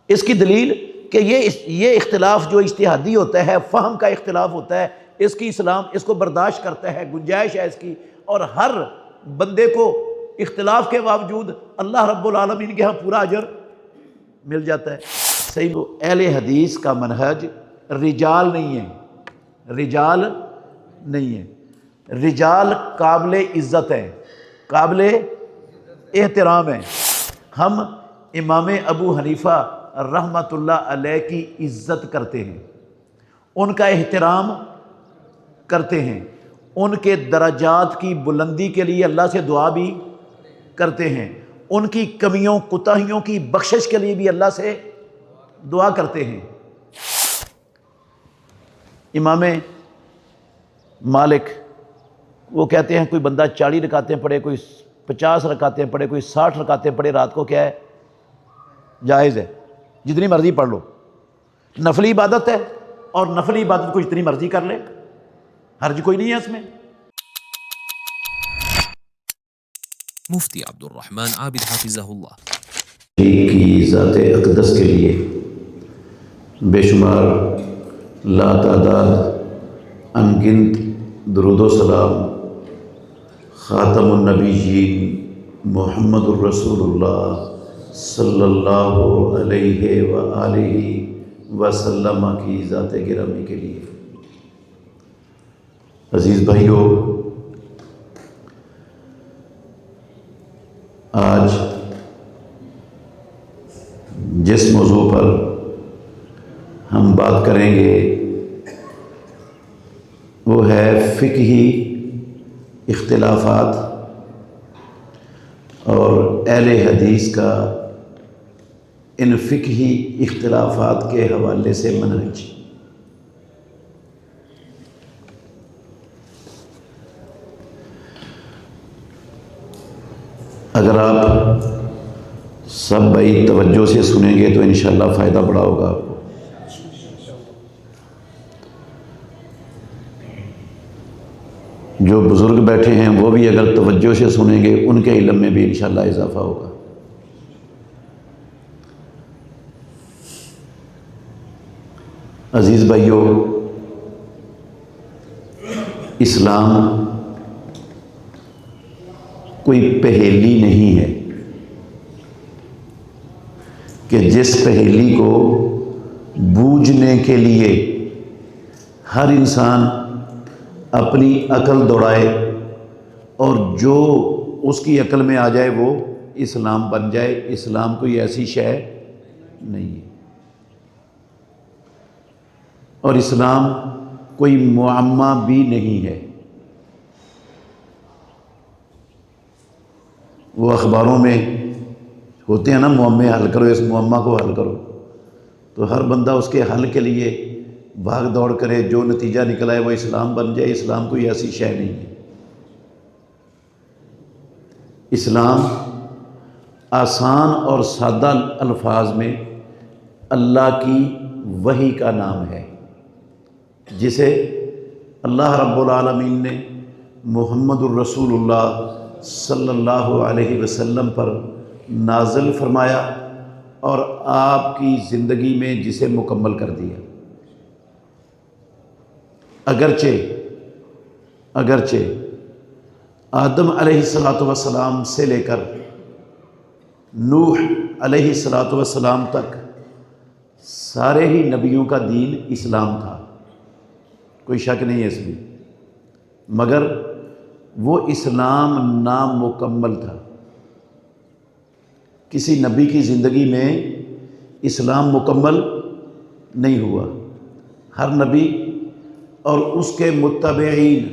اس کی دلیل کہ یہ اختلاف جو اجتہادی ہوتا ہے، فہم کا اختلاف ہوتا ہے، اس کی اسلام اس کو برداشت کرتا ہے، گنجائش ہے اس کی، اور ہر بندے کو اختلاف کے باوجود اللہ رب العالمین کے ہاں پورا اجر مل جاتا ہے۔ صحیح، اہل حدیث کا منہج رجال نہیں ہے، رجال نہیں ہے، رجال قابل عزت ہیں، قابل احترام ہیں۔ ہم امام ابو حنیفہ رحمۃ اللہ علیہ کی عزت کرتے ہیں، ان کا احترام کرتے ہیں، ان کے درجات کی بلندی کے لیے اللہ سے دعا بھی کرتے ہیں، ان کی کمیوں کوتاہیوں کی بخشش کے لیے بھی اللہ سے دعا کرتے ہیں۔ امام مالک وہ کہتے ہیں کوئی بندہ 40 رکعتیں پڑھے، کوئی 50 رکعتیں پڑھے، کوئی 60 رکعتیں پڑھے رات کو، کیا ہے؟ جائز ہے، جتنی مرضی پڑھ لو، نفلی عبادت ہے، اور نفلی عبادت کو جتنی مرضی کر لے، حرج کوئی نہیں ہے اس میں۔ مفتی عبد الرحمن عابد حافظہ اللہ کی ذات اقدس کے لیے بے شمار لا تعداد انگنت درود و سلام خاتم النبیین محمد الرسول اللہ صلی اللہ علیہ وآلہ وسلم کی ذات گرامی کے لیے۔ عزیز بھائیو، آج جس موضوع پر ہم بات کریں گے وہ ہے فقہی اختلافات اور اہل حدیث کا ان فقہی اختلافات کے حوالے سے منہج۔ اگر آپ سب بھائی توجہ سے سنیں گے تو انشاءاللہ فائدہ بڑا ہوگا آپ کو۔ جو بزرگ بیٹھے ہیں وہ بھی اگر توجہ سے سنیں گے ان کے علم میں بھی انشاءاللہ اضافہ ہوگا۔ عزیز بھائیو، اسلام کوئی پہیلی نہیں ہے کہ جس پہیلی کو بوجھنے کے لیے ہر انسان اپنی عقل دوڑائے اور جو اس کی عقل میں آ جائے وہ اسلام بن جائے۔ اسلام کوئی ایسی شے نہیں ہے، اور اسلام کوئی معمہ بھی نہیں ہے۔ وہ اخباروں میں ہوتے ہیں نا، معمے حل کرو، اس معمہ کو حل کرو، تو ہر بندہ اس کے حل کے لیے بھاگ دوڑ کرے، جو نتیجہ نکلا ہے وہ اسلام بن جائے۔ اسلام کوئی ایسی شے نہیں ہے۔ اسلام آسان اور سادہ الفاظ میں اللہ کی وحی کا نام ہے، جسے اللہ رب العالمین نے محمد الرسول اللہ صلی اللہ علیہ وسلم پر نازل فرمایا اور آپ کی زندگی میں جسے مکمل کر دیا۔ اگرچہ آدم علیہ السلام سے لے کر نوح علیہ السلام تک سارے ہی نبیوں کا دین اسلام تھا، کوئی شک نہیں ہے اس میں، مگر وہ اسلام نامکمل تھا۔ کسی نبی کی زندگی میں اسلام مکمل نہیں ہوا۔ ہر نبی اور اس کے متبعین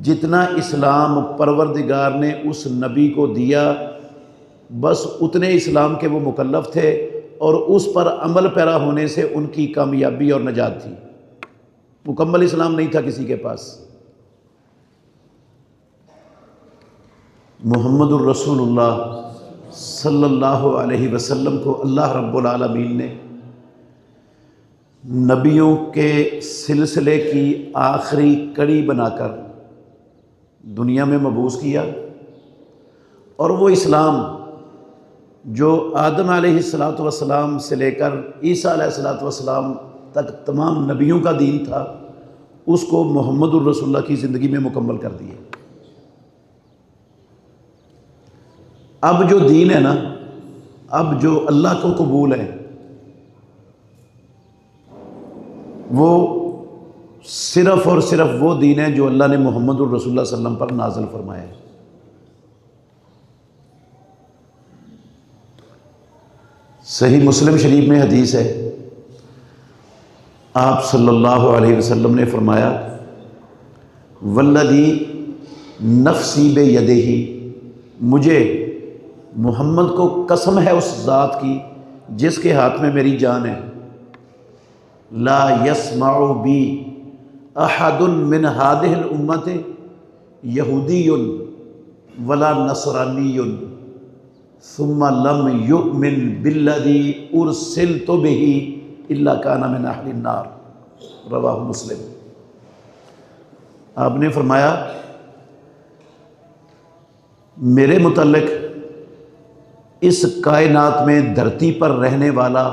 جتنا اسلام پروردگار نے اس نبی کو دیا، بس اتنے اسلام کے وہ مکلف تھے، اور اس پر عمل پیرا ہونے سے ان کی کامیابی اور نجات تھی۔ مکمل اسلام نہیں تھا کسی کے پاس۔ محمد الرسول اللہ صلی اللہ علیہ وسلم کو اللہ رب العالمین نے نبیوں کے سلسلے کی آخری کڑی بنا کر دنیا میں مبعوث کیا، اور وہ اسلام جو آدم علیہ الصلاۃ والسلام سے لے کر عیسیٰ علیہ الصلاۃ والسلام تک تمام نبیوں کا دین تھا، اس کو محمد الرسول اللہ کی زندگی میں مکمل کر دیا۔ اب جو دین ہے نا، اب جو اللہ کو قبول ہے، وہ صرف اور صرف وہ دین ہے جو اللہ نے محمد الرسول اللہ صلی اللہ علیہ وسلم پر نازل فرمایا ہے۔ صحیح مسلم شریف میں حدیث ہے، آپ صلی اللہ علیہ وسلم نے فرمایا، والذی نفسی بیدہ، مجھے محمد کو قسم ہے اس ذات کی جس کے ہاتھ میں میری جان ہے، لا یسمع بی احد من هذه الامت یہودی ولا نصرانی ثم لم یؤمن بالذی ارسلت به الا کان من اہل النار، رواہ مسلم۔ آپ نے فرمایا میرے متعلق اس کائنات میں دھرتی پر رہنے والا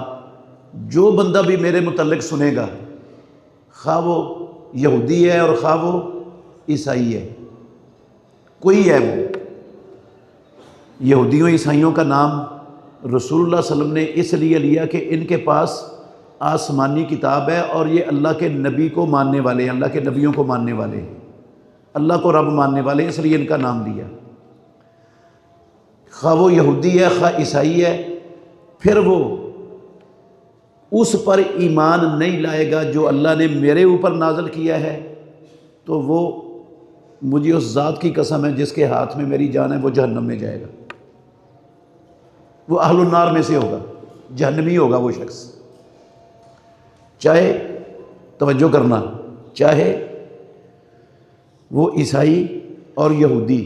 جو بندہ بھی میرے متعلق سنے گا، خواہ وہ یہودی ہے اور خواہ وہ عیسائی ہے، کوئی ہے، وہ یہودیوں عیسائیوں کا نام رسول اللہ صلی اللہ علیہ وسلم نے اس لیے لیا کہ ان کے پاس آسمانی کتاب ہے اور یہ اللہ کے نبی کو ماننے والے ہیں، اللہ کے نبیوں کو ماننے والے ہیں، اللہ کو رب ماننے والے ہیں، اس لیے ان کا نام لیا۔ خواہ وہ یہودی ہے خواہ عیسائی ہے، پھر وہ اس پر ایمان نہیں لائے گا جو اللہ نے میرے اوپر نازل کیا ہے، تو وہ مجھے اس ذات کی قسم ہے جس کے ہاتھ میں میری جان ہے، وہ جہنم میں جائے گا، وہ اہل النار میں سے ہوگا، جہنمی ہوگا وہ شخص، چاہے توجہ کرنا، چاہے وہ عیسائی اور یہودی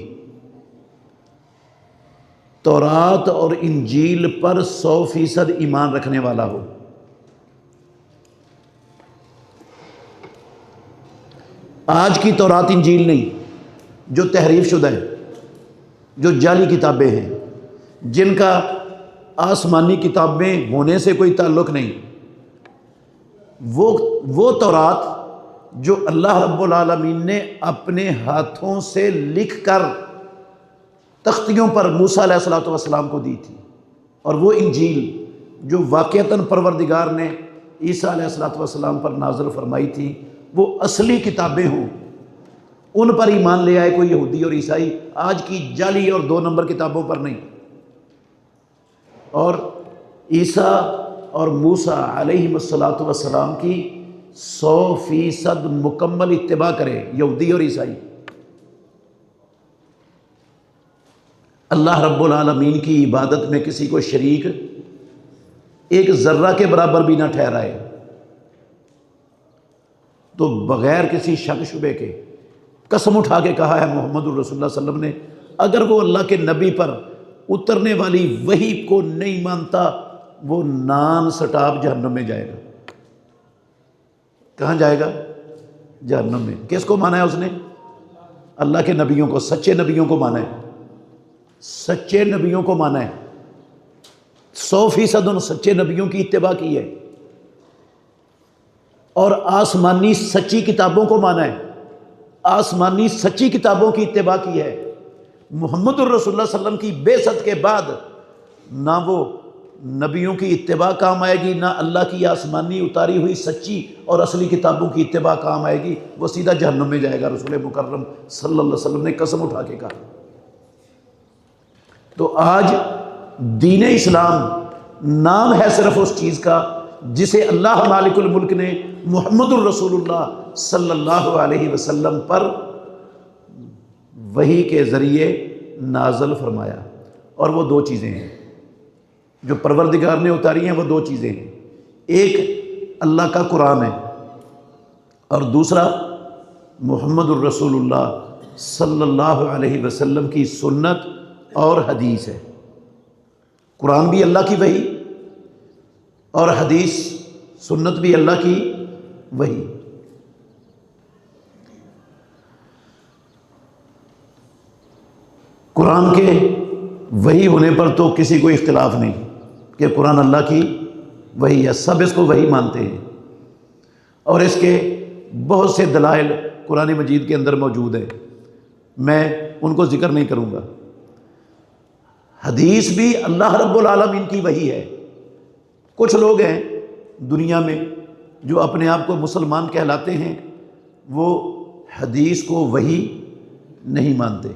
تورات اور انجیل پر 100% ایمان رکھنے والا ہو۔ آج کی تورات انجیل نہیں، جو تحریف شدہ ہیں، جو جعلی کتابیں ہیں، جن کا آسمانی کتابیں ہونے سے کوئی تعلق نہیں، وہ تورات جو اللہ رب العالمین نے اپنے ہاتھوں سے لکھ کر تختیوں پر موسیٰ علیہ الصلوۃ والسلام کو دی تھی، اور وہ انجیل جو واقعتاً پروردگار نے عیسیٰ علیہ الصلوۃ والسلام پر نازل فرمائی تھی، وہ اصلی کتابیں ہوں، ان پر ایمان لے آئے کوئی یہودی اور عیسائی، آج کی جعلی اور 2 نمبر کتابوں پر نہیں۔ اور عیسیٰ اور موسیٰ علیہ الصلوۃ والسلام کی 100% مکمل اتباع کرے یہودی اور عیسائی، اللہ رب العالمین کی عبادت میں کسی کو شریک ایک ذرہ کے برابر بھی نہ ٹھہرائے، تو بغیر کسی شک شبے کے قسم اٹھا کے کہا ہے محمد الرسول اللہ صلی اللہ علیہ وسلم نے، اگر وہ اللہ کے نبی پر اترنے والی وحی کو نہیں مانتا، وہ نان سٹاپ جہنم میں جائے گا۔ کہاں جائے گا؟ جہنم میں۔ کس کو مانا ہے اس نے؟ اللہ کے نبیوں کو، سچے نبیوں کو مانا ہے، سچے نبیوں کو مانا ہے، 100% ان سچے نبیوں کی اتباع کی ہے، اور آسمانی سچی کتابوں کو مانا ہے، آسمانی سچی کتابوں کی اتباع کی ہے۔ محمد الرسول اللہ صلی اللہ علیہ وسلم کی بعثت کے بعد نہ وہ نبیوں کی اتباع کام آئے گی، نہ اللہ کی آسمانی اتاری ہوئی سچی اور اصلی کتابوں کی اتباع کام آئے گی، وہ سیدھا جہنم میں جائے گا، رسول مکرم صلی اللہ علیہ وسلم نے قسم اٹھا کے کہا۔ تو آج دین اسلام نام ہے صرف اس چیز کا جسے اللہ مالک الملک نے محمد الرسول اللہ صلی اللہ علیہ وسلم پر وحی کے ذریعے نازل فرمایا، اور وہ 2 چیزیں ہیں جو پروردگار نے اتاری ہیں، وہ 2 چیزیں ہیں، ایک اللہ کا قرآن ہے اور دوسرا محمد الرسول اللہ صلی اللہ علیہ وسلم کی سنت اور حدیث ہے۔ قرآن بھی اللہ کی وحی اور حدیث سنت بھی اللہ کی وحی۔ قرآن کے وحی ہونے پر تو کسی کو اختلاف نہیں کہ قرآن اللہ کی وحی ہے، سب اس کو وحی مانتے ہیں، اور اس کے بہت سے دلائل قرآن مجید کے اندر موجود ہیں، میں ان کو ذکر نہیں کروں گا۔ حدیث بھی اللہ رب العالمین کی وحی ہے۔ کچھ لوگ ہیں دنیا میں جو اپنے آپ کو مسلمان کہلاتے ہیں، وہ حدیث کو وحی نہیں مانتے۔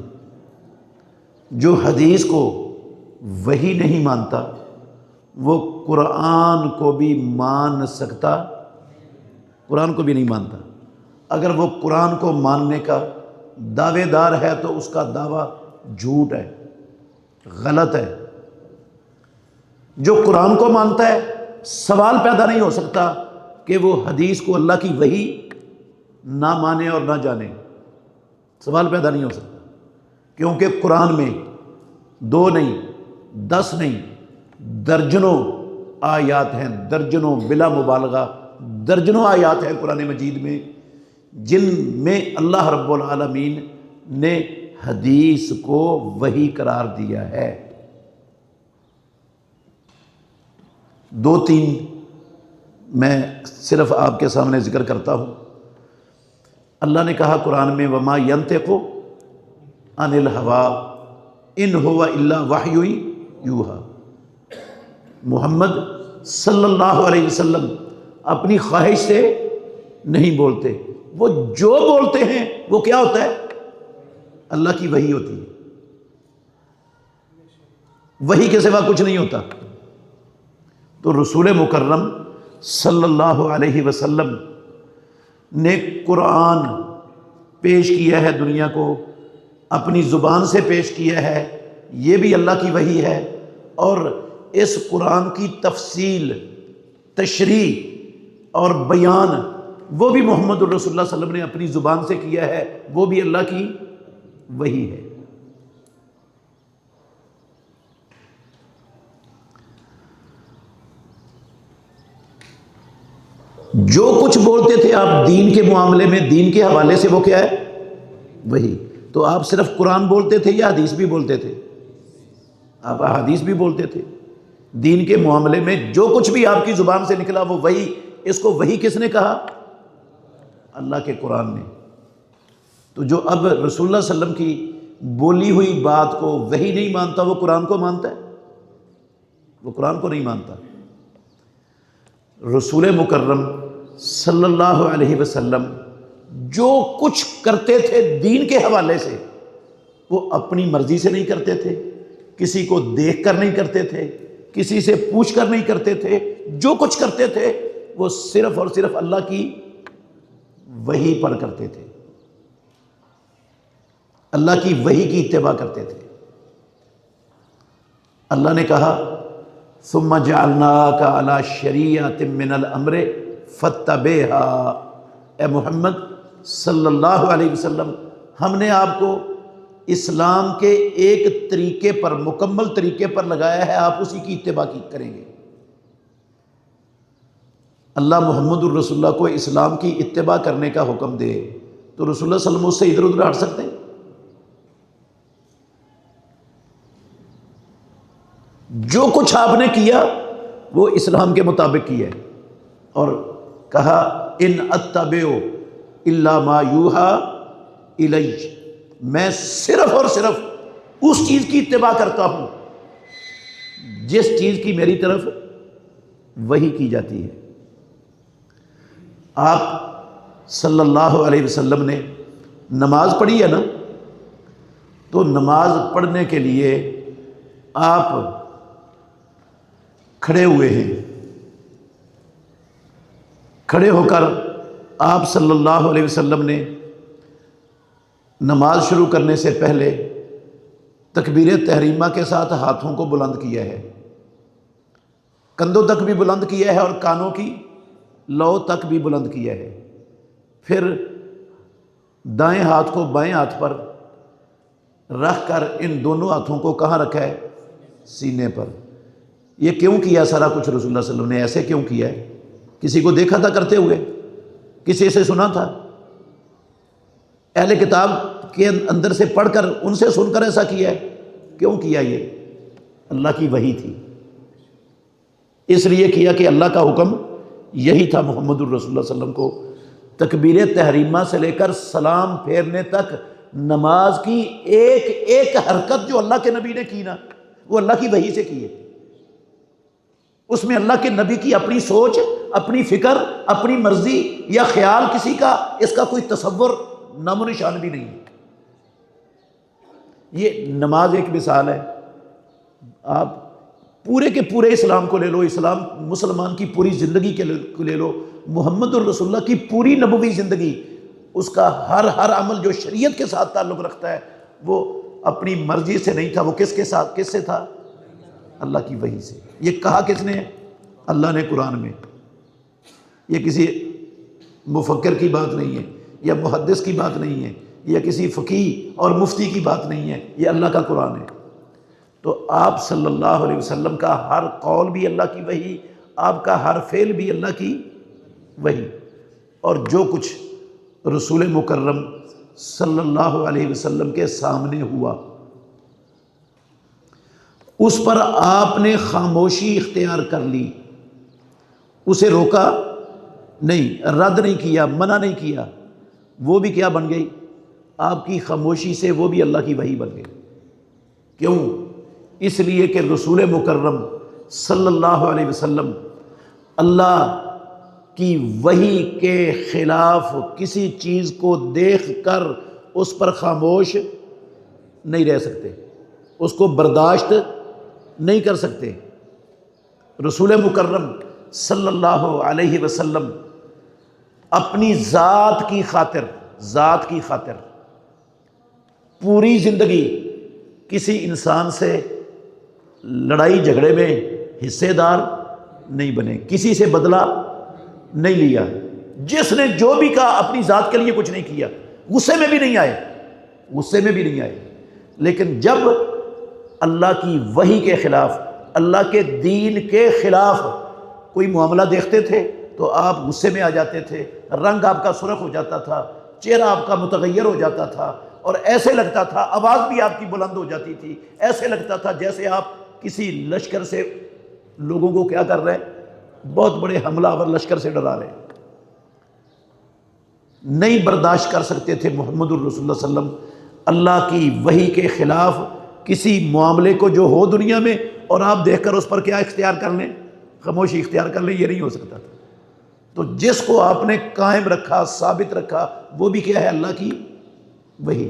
جو حدیث کو وحی نہیں مانتا وہ قرآن کو بھی مان سکتا، قرآن کو بھی نہیں مانتا۔ اگر وہ قرآن کو ماننے کا دعوے دار ہے تو اس کا دعویٰ جھوٹ ہے، غلط ہے۔ جو قرآن کو مانتا ہے سوال پیدا نہیں ہو سکتا کہ وہ حدیث کو اللہ کی وحی نہ مانے اور نہ جانے، سوال پیدا نہیں ہو سکتا، کیونکہ قرآن میں 2 نہیں 10 نہیں درجنوں آیات ہیں، درجنوں بلا مبالغہ درجنوں آیات ہیں قرآن مجید میں، جن میں اللہ رب العالمین نے حدیث کو وحی قرار دیا ہے۔ 2-3 میں صرف آپ کے سامنے ذکر کرتا ہوں۔ اللہ نے کہا قرآن میں وَمَا يَنْطِقُ عَنِ الْهَوَىٰ إِنْ هُوَ إِلَّا وَحْيٌ يُوحَىٰ۔ محمد صلی اللہ علیہ وسلم اپنی خواہش سے نہیں بولتے، وہ جو بولتے ہیں وہ کیا ہوتا ہے؟ اللہ کی وحی ہوتی ہے، وحی کے سوا کچھ نہیں ہوتا۔ تو رسول مکرم صلی اللہ علیہ وسلم نے قرآن پیش کیا ہے دنیا کو، اپنی زبان سے پیش کیا ہے، یہ بھی اللہ کی وحی ہے، اور اس قرآن کی تفصیل، تشریح اور بیان وہ بھی محمد الرسول اللہ صلی اللہ علیہ وسلم نے اپنی زبان سے کیا ہے، وہ بھی اللہ کی وحی ہے۔ جو کچھ بولتے تھے آپ دین کے معاملے میں، دین کے حوالے سے، وہ کیا ہے؟ وحی۔ تو آپ صرف قرآن بولتے تھے یا حدیث بھی بولتے تھے؟ آپ حدیث بھی بولتے تھے۔ دین کے معاملے میں جو کچھ بھی آپ کی زبان سے نکلا وہ وحی۔ اس کو وحی کس نے کہا؟ اللہ کے قرآن نے۔ تو جو اب رسول اللہ صلی اللہ علیہ وسلم کی بولی ہوئی بات کو وحی نہیں مانتا، وہ قرآن کو مانتا ہے؟ وہ قرآن کو نہیں مانتا۔ رسول مکرم صلی اللہ علیہ وسلم جو کچھ کرتے تھے دین کے حوالے سے، وہ اپنی مرضی سے نہیں کرتے تھے، کسی کو دیکھ کر نہیں کرتے تھے، کسی سے پوچھ کر نہیں کرتے تھے، جو کچھ کرتے تھے وہ صرف اور صرف اللہ کی وحی پر کرتے تھے، اللہ کی وحی کی اتباع کرتے تھے۔ اللہ نے کہا ثم جعلناک علی شریعۃ من الامر فاتبعها، اے محمد صلی اللہ علیہ وسلم، ہم نے آپ کو اسلام کے ایک طریقے پر، مکمل طریقے پر لگایا ہے، آپ اسی کی اتباع کریں گے۔ اللہ محمد الرسول اللہ کو اسلام کی اتباع کرنے کا حکم دے تو رسول اللہ صلی اللہ علیہ وسلم اس سے ادھر ادھر ہٹ سکتے ہیں؟ جو کچھ آپ نے کیا وہ اسلام کے مطابق کیا ہے، اور کہا ان اتبع الا ما یوحى الی، میں صرف اور صرف اس چیز کی اتباع کرتا ہوں جس چیز کی میری طرف وحی کی جاتی ہے۔ آپ صلی اللہ علیہ وسلم نے نماز پڑھی ہے نا، تو نماز پڑھنے کے لیے آپ کھڑے ہوئے ہیں، کھڑے ہو کر آپ صلی اللہ علیہ وسلم نے نماز شروع کرنے سے پہلے تکبیر تحریمہ کے ساتھ ہاتھوں کو بلند کیا ہے، کندھوں تک بھی بلند کیا ہے اور کانوں کی لو تک بھی بلند کیا ہے، پھر دائیں ہاتھ کو بائیں ہاتھ پر رکھ کر ان دونوں ہاتھوں کو کہاں رکھا ہے؟ سینے پر۔ یہ کیوں کیا سارا کچھ رسول اللہ صلی اللہ علیہ وسلم نے؟ ایسے کیوں کیا ہے؟ کسی کو دیکھا تھا کرتے ہوئے؟ کسی سے سنا تھا؟ اہل کتاب کے اندر سے پڑھ کر ان سے سن کر ایسا کیا ہے؟ کیوں کیا یہ؟ اللہ کی وحی تھی، اس لیے کیا کہ اللہ کا حکم یہی تھا محمد الرسول اللہ صلی اللہ علیہ وسلم کو تکبیر تحریمہ سے لے کر سلام پھیرنے تک نماز کی ایک ایک حرکت جو اللہ کے نبی نے کی نا، وہ اللہ کی وحی سے کی ہے۔ اس میں اللہ کے نبی کی اپنی سوچ، اپنی فکر، اپنی مرضی یا خیال کسی کا، اس کا کوئی تصور نام و نشان بھی نہیں ہے۔ یہ نماز ایک مثال ہے۔ آپ پورے کے پورے اسلام کو لے لو، اسلام مسلمان کی پوری زندگی کو لے لو، محمد الرسول اللہ کی پوری نبوی زندگی، اس کا ہر عمل جو شریعت کے ساتھ تعلق رکھتا ہے وہ اپنی مرضی سے نہیں تھا، وہ کس کے ساتھ، کس سے تھا؟ اللہ کی وحی سے۔ یہ کہا کس نے؟ اللہ نے قرآن میں۔ یہ کسی مفکر کی بات نہیں ہے، یا محدث کی بات نہیں ہے، یا کسی فقیہ اور مفتی کی بات نہیں ہے، یہ اللہ کا قرآن ہے۔ تو آپ صلی اللہ علیہ وسلم کا ہر قول بھی اللہ کی وحی، آپ کا ہر فعل بھی اللہ کی وحی، اور جو کچھ رسول مکرم صلی اللہ علیہ وسلم کے سامنے ہوا اس پر آپ نے خاموشی اختیار کر لی، اسے روکا نہیں، رد نہیں کیا، منع نہیں کیا، وہ بھی کیا بن گئی؟ آپ کی خاموشی سے وہ بھی اللہ کی وحی بن گئی۔ کیوں؟ اس لیے کہ رسول مکرم صلی اللہ علیہ وسلم اللہ کی وحی کے خلاف کسی چیز کو دیکھ کر اس پر خاموش نہیں رہ سکتے، اس کو برداشت نہیں کر سکتے۔ رسول مکرم صلی اللہ علیہ وسلم اپنی ذات کی خاطر پوری زندگی کسی انسان سے لڑائی جھگڑے میں حصے دار نہیں بنے، کسی سے بدلہ نہیں لیا، جس نے جو بھی کہا اپنی ذات کے لیے کچھ نہیں کیا، غصے میں بھی نہیں آئے۔ لیکن جب اللہ کی وحی کے خلاف، اللہ کے دین کے خلاف کوئی معاملہ دیکھتے تھے تو آپ غصے میں آ جاتے تھے، رنگ آپ کا سرخ ہو جاتا تھا، چہرہ آپ کا متغیر ہو جاتا تھا، اور ایسے لگتا تھا، آواز بھی آپ کی بلند ہو جاتی تھی، ایسے لگتا تھا جیسے آپ کسی لشکر سے لوگوں کو کیا کر رہے ہیں، بہت بڑے حملہ آور لشکر سے ڈرا رہے ہیں۔ نہیں برداشت کر سکتے تھے محمد الرسول اللہ صلی اللہ علیہ وسلم اللہ کی وحی کے خلاف کسی معاملے کو جو ہو دنیا میں، اور آپ دیکھ کر اس پر کیا اختیار کر لیں؟ خاموشی اختیار کر لیں، یہ نہیں ہو سکتا تھا۔ تو جس کو آپ نے قائم رکھا، ثابت رکھا، وہ بھی کیا ہے؟ اللہ کی وحی۔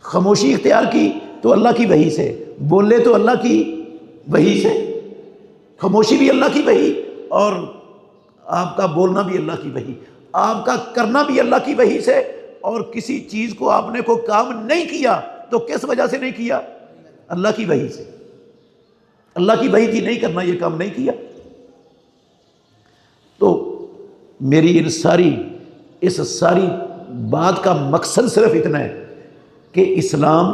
خاموشی اختیار کی تو اللہ کی وحی سے، بولے تو اللہ کی وحی سے، خاموشی بھی اللہ کی وحی، اور آپ کا بولنا بھی اللہ کی وحی، آپ کا کرنا بھی اللہ کی وحی سے۔ اور کسی چیز کو آپ نے کوئی کام نہیں کیا تو کس وجہ سے نہیں کیا؟ اللہ کی وحی سے۔ اللہ کی وحی تھی نہیں کرنا، یہ کام نہیں کیا۔ تو میری اس ساری بات کا مقصد صرف اتنا ہے کہ اسلام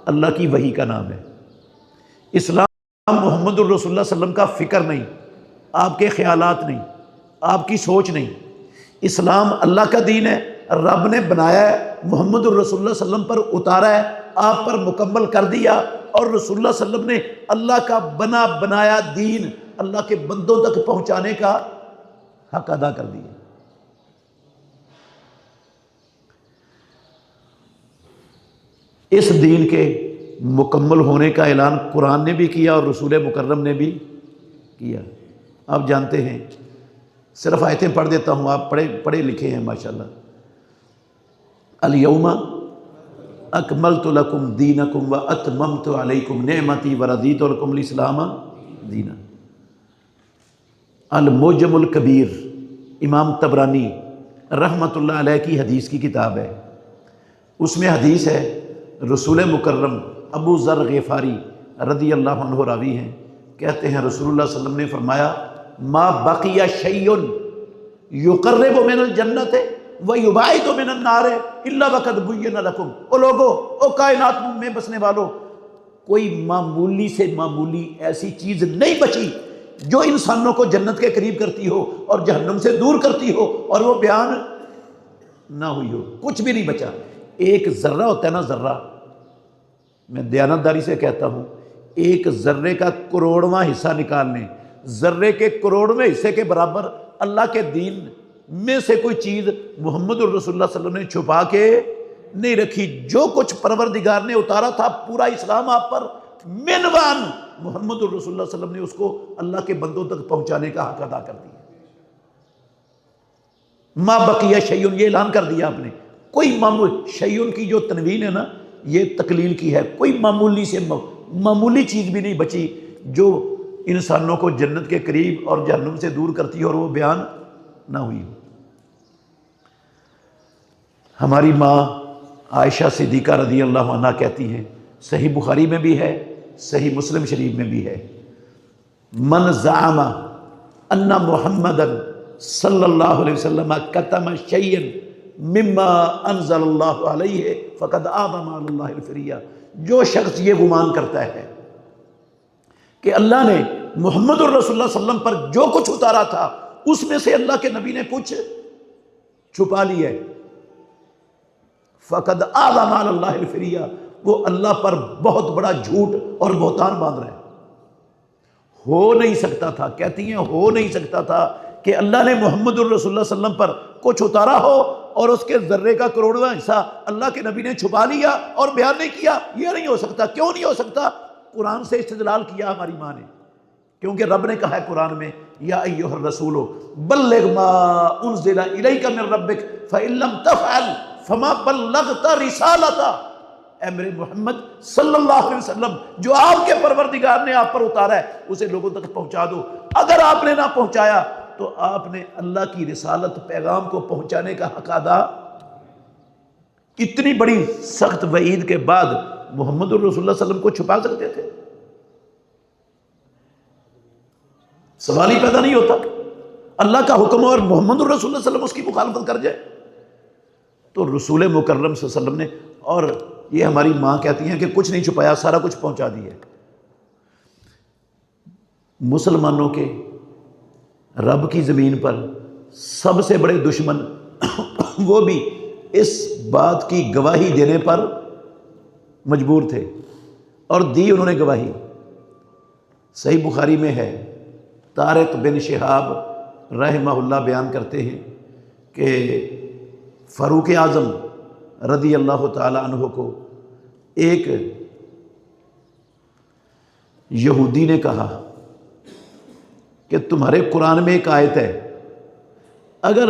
اللہ کی وحی کا نام ہے۔ اسلام محمد الرسول اللہ صلی اللہ علیہ وسلم کا فکر نہیں، آپ کے خیالات نہیں، آپ کی سوچ نہیں۔ اسلام اللہ کا دین ہے، رب نے بنایا ہے، محمد الرسول اللہ صلی اللہ علیہ وسلم پر اتارا ہے، آپ پر مکمل کر دیا، اور رسول اللہ صلی اللہ علیہ وسلم نے اللہ کا بنایا دین اللہ کے بندوں تک پہنچانے کا حق ادا کر دیا۔ اس دین کے مکمل ہونے کا اعلان قرآن نے بھی کیا اور رسول مکرم نے بھی کیا۔ آپ جانتے ہیں، صرف آیتیں پڑھ دیتا ہوں، آپ پڑھے لکھے ہیں ماشاءاللہ۔ الیوم اکملت لکم دینکم واتممت علیکم نعمتی ورضیت لکم الاسلام دینا۔ المعجم الکبیر، امام طبرانی رحمۃ اللہ علیہ کی حدیث کی کتاب ہے، اس میں حدیث ہے، رسول مکرم ابو ذر غفاری رضی اللہ عنہ راوی ہیں، کہتے ہیں رسول اللہ صلی اللہ علیہ وسلم نے فرمایا، ما بقی شیء یقرب من الجنت ویبعد من النار الا وقد بین لکم۔ او لوگو، او کائنات میں بسنے والو، کوئی معمولی سے معمولی ایسی چیز نہیں بچی جو انسانوں کو جنت کے قریب کرتی ہو اور جہنم سے دور کرتی ہو اور وہ بیان نہ ہوئی ہو، کچھ بھی نہیں بچا۔ ایک ذرہ ہوتا ہے نا، ذرہ، میں دیانتداری سے کہتا ہوں، ایک ذرے کا کروڑواں حصہ نکال لیں، ذرے کے کروڑویں حصے کے برابر اللہ کے دین میں سے کوئی چیز محمد الرسول اللہ صلی اللہ علیہ وسلم نے چھپا کے نہیں رکھی۔ جو کچھ پروردگار نے اتارا تھا پورا اسلام آپ پر منوان، محمد الرسول اللہ صلی اللہ علیہ وسلم نے اس کو اللہ کے بندوں تک پہنچانے کا حق ادا کر دیا۔ ما بقیہ شیئن، یہ اعلان کر دیا آپ نے، کوئی معمول شیئن کی جو تنوین ہے نا یہ تقلیل کی ہے، کوئی معمولی سے معمولی چیز بھی نہیں بچی جو انسانوں کو جنت کے قریب اور جہنم سے دور کرتی ہے اور وہ بیان نہ ہوئی۔ ہماری ماں عائشہ صدیقہ رضی اللہ عنہ کہتی ہیں، صحیح بخاری میں بھی ہے، صحیح مسلم شریف میں بھی ہے، من زعم ان محمدا صلی اللہ علیہ وسلم کتم شیئا مما انزل اللہ علیہ فقد اعظم علی اللہ الفریہ، جو شخص یہ گمان کرتا ہے کہ اللہ نے محمد الرسول اللہ صلی اللہ علیہ وسلم پر جو کچھ اتارا تھا اس میں سے اللہ کے نبی نے کچھ چھپا لیا ہے، فقد اعظم علی اللہ الفریہ، وہ اللہ پر بہت بڑا جھوٹ اور بہتان باندھ رہے ہیں۔ ہو نہیں سکتا تھا، کہتی ہیں ہو نہیں سکتا تھا کہ اللہ نے محمد الرسول اللہ صلی اللہ علیہ وسلم پر کچھ اتارا ہو اور اس کے ذرے کا کروڑواں حصہ اللہ کے نبی نے چھپا لیا اور بیان نہیں کیا۔ یہ نہیں ہو سکتا۔ کیوں نہیں ہو سکتا؟ قرآن سے استدلال کیا ہماری ماں نے، کیونکہ رب نے کہا ہے قرآن میں، یا ایھا الرسول بلغ ما انزل الیک من ربک فإن لم تفعل فما بلغت رسالتہ، اے میرے محمد صلی اللہ علیہ وسلم، جو آپ کے پروردگار نے آپ پر اتارا ہے اسے لوگوں تک پہنچا دو۔ اگر آپ نے نہ پہنچایا تو آپ نے اللہ کی رسالت پیغام کو پہنچانے کا حق ادا۔ اتنی بڑی سخت وعید کے بعد محمد الرسول اللہ صلی اللہ علیہ وسلم کو چھپا سکتے تھے؟ سوال ہی پیدا نہیں ہوتا۔ اللہ کا حکم اور محمد الرسول اللہ صلی اللہ علیہ وسلم اس کی مخالفت کر جائے تو رسول مکرم صلی اللہ علیہ وسلم نے، اور یہ ہماری ماں کہتی ہیں کہ کچھ نہیں چھپایا، سارا کچھ پہنچا دیا۔ مسلمانوں کے رب کی زمین پر سب سے بڑے دشمن وہ بھی اس بات کی گواہی دینے پر مجبور تھے اور دی انہوں نے گواہی۔ صحیح بخاری میں ہے، طارق بن شہاب رحمہ اللہ بیان کرتے ہیں کہ فاروق اعظم رضی اللہ تعالی عنہ کو ایک یہودی نے کہا کہ تمہارے قرآن میں ایک آیت ہے، اگر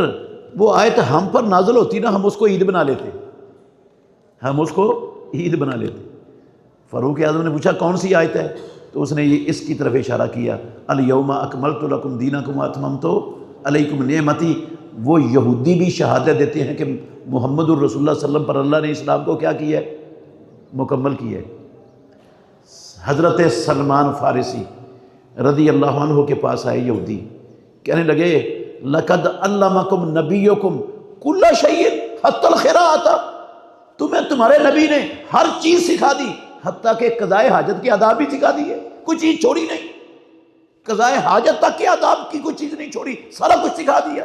وہ آیت ہم پر نازل ہوتی نا ہم اس کو عید بنا لیتے، ہم اس کو عید بنا لیتے۔ فاروق اعظم نے پوچھا کون سی آیت ہے؟ تو اس نے یہ اس کی طرف اشارہ کیا، الیوم اکملت لکم دینکم واتممت علیکم نعمتی۔ وہ یہودی بھی شہادت دیتے ہیں کہ محمد الرسول اللہ صلی اللہ علیہ وسلم پر اللہ نے اسلام کو کیا کیا ہے؟ مکمل کیا ہے۔ حضرت سلمان فارسی رضی اللہ عنہ کے پاس آئے یہودی، کہنے لگے لقد علمکم نبیکم کل شیء حتی القراءۃ، تمہیں تمہارے نبی نے ہر چیز سکھا دی، حتیٰ کہ قضائے حاجت کے آداب بھی سکھا دیے، کوئی چیز چھوڑی نہیں، قضائے حاجت تک کے آداب کی کوئی چیز نہیں چھوڑی، سارا کچھ سکھا دیا۔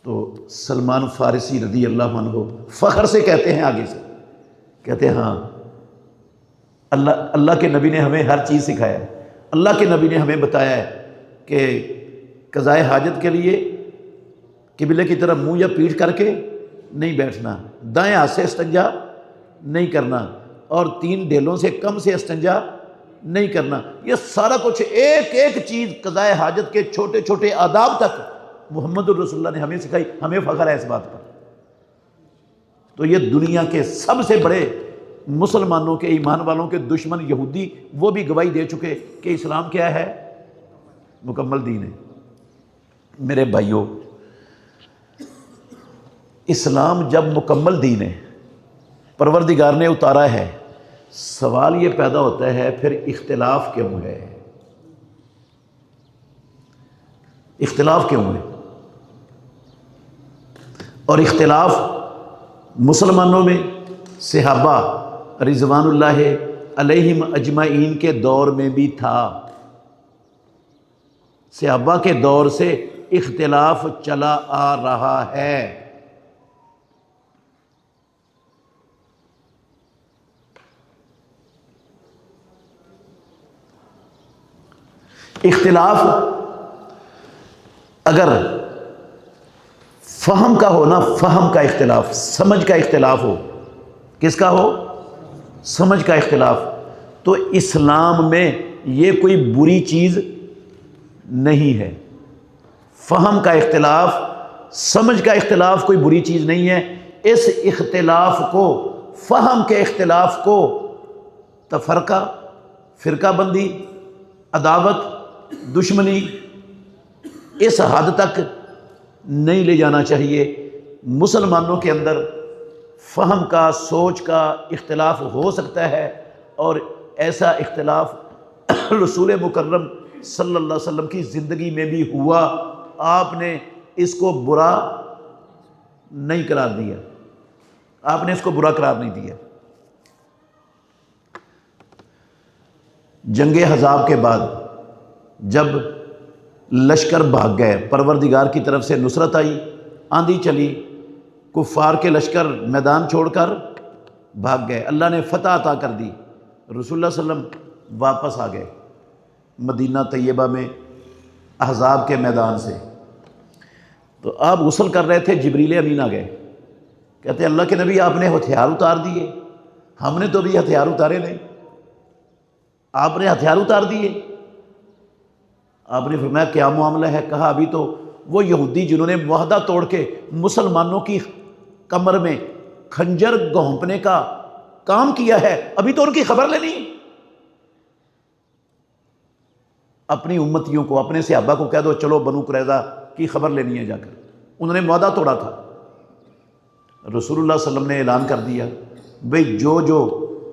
تو سلمان فارسی رضی اللہ عنہ فخر سے کہتے ہیں، آگے سے کہتے ہیں ہاں اللہ کے نبی نے ہمیں ہر چیز سکھایا ہے۔ اللہ کے نبی نے ہمیں بتایا ہے کہ قضائے حاجت کے لیے قبلے کی طرف منہ یا پیٹھ کر کے نہیں بیٹھنا، دائیں ہاتھ سے استنجا نہیں کرنا، اور 3 ڈیلوں سے کم سے استنجا نہیں کرنا۔ یہ سارا کچھ ایک ایک چیز قضائے حاجت کے چھوٹے چھوٹے آداب تک محمد الرسول اللہ نے ہمیں سکھائی۔ ہمیں فخر ہے اس بات پر۔ تو یہ دنیا کے سب سے بڑے مسلمانوں کے ایمان والوں کے دشمن یہودی وہ بھی گواہی دے چکے کہ اسلام کیا ہے؟ مکمل دین ہے۔ میرے بھائیوں، اسلام جب مکمل دین ہے، پروردگار نے اتارا ہے، سوال یہ پیدا ہوتا ہے پھر اختلاف کیوں ہے؟ اختلاف کیوں ہے؟ اور اختلاف مسلمانوں میں صحابہ رضوان اللہ علیہم اجمعین کے دور میں بھی تھا۔ صحابہ کے دور سے اختلاف چلا آ رہا ہے۔ اختلاف اگر فہم کا ہو نا، فہم کا اختلاف، سمجھ کا اختلاف ہو، کس کا ہو؟ سمجھ کا اختلاف، تو اسلام میں یہ کوئی بری چیز نہیں ہے۔ فہم کا اختلاف، سمجھ کا اختلاف کوئی بری چیز نہیں ہے۔ اس اختلاف کو، فہم کے اختلاف کو تفرقہ، فرقہ بندی، عداوت، دشمنی اس حد تک نہیں لے جانا چاہیے۔ مسلمانوں کے اندر فہم کا، سوچ کا اختلاف ہو سکتا ہے، اور ایسا اختلاف رسول مکرم صلی اللہ علیہ وسلم کی زندگی میں بھی ہوا۔ آپ نے اس کو برا نہیں قرار دیا، آپ نے اس کو برا قرار نہیں دیا۔ جنگ احزاب کے بعد جب لشکر بھاگ گئے، پروردگار کی طرف سے نصرت آئی، آندھی چلی، کفار کے لشکر میدان چھوڑ کر بھاگ گئے، اللہ نے فتح عطا کر دی، رسول اللہ صلی اللہ علیہ وسلم واپس آ گئے مدینہ طیبہ میں احزاب کے میدان سے۔ تو آپ غسل کر رہے تھے، جبریل امین آ گئے، کہتے اللہ کے نبی آپ نے ہتھیار اتار دیے، ہم نے تو بھی ہتھیار اتارے نہیں، آپ نے ہتھیار اتار دیے۔ آپ نے فرمایا کیا معاملہ ہے؟ کہا ابھی تو وہ یہودی جنہوں نے معاہدہ توڑ کے مسلمانوں کی کمر میں خنجر گھونپنے کا کام کیا ہے، ابھی تو ان کی خبر لینی۔ اپنی امتیوں کو، اپنے صحابہ کو کہہ دو چلو بنو قریظہ کی خبر لینی ہے جا کر، انہوں نے معاہدہ توڑا تھا۔ رسول اللہ صلی اللہ علیہ وسلم نے اعلان کر دیا بھئی جو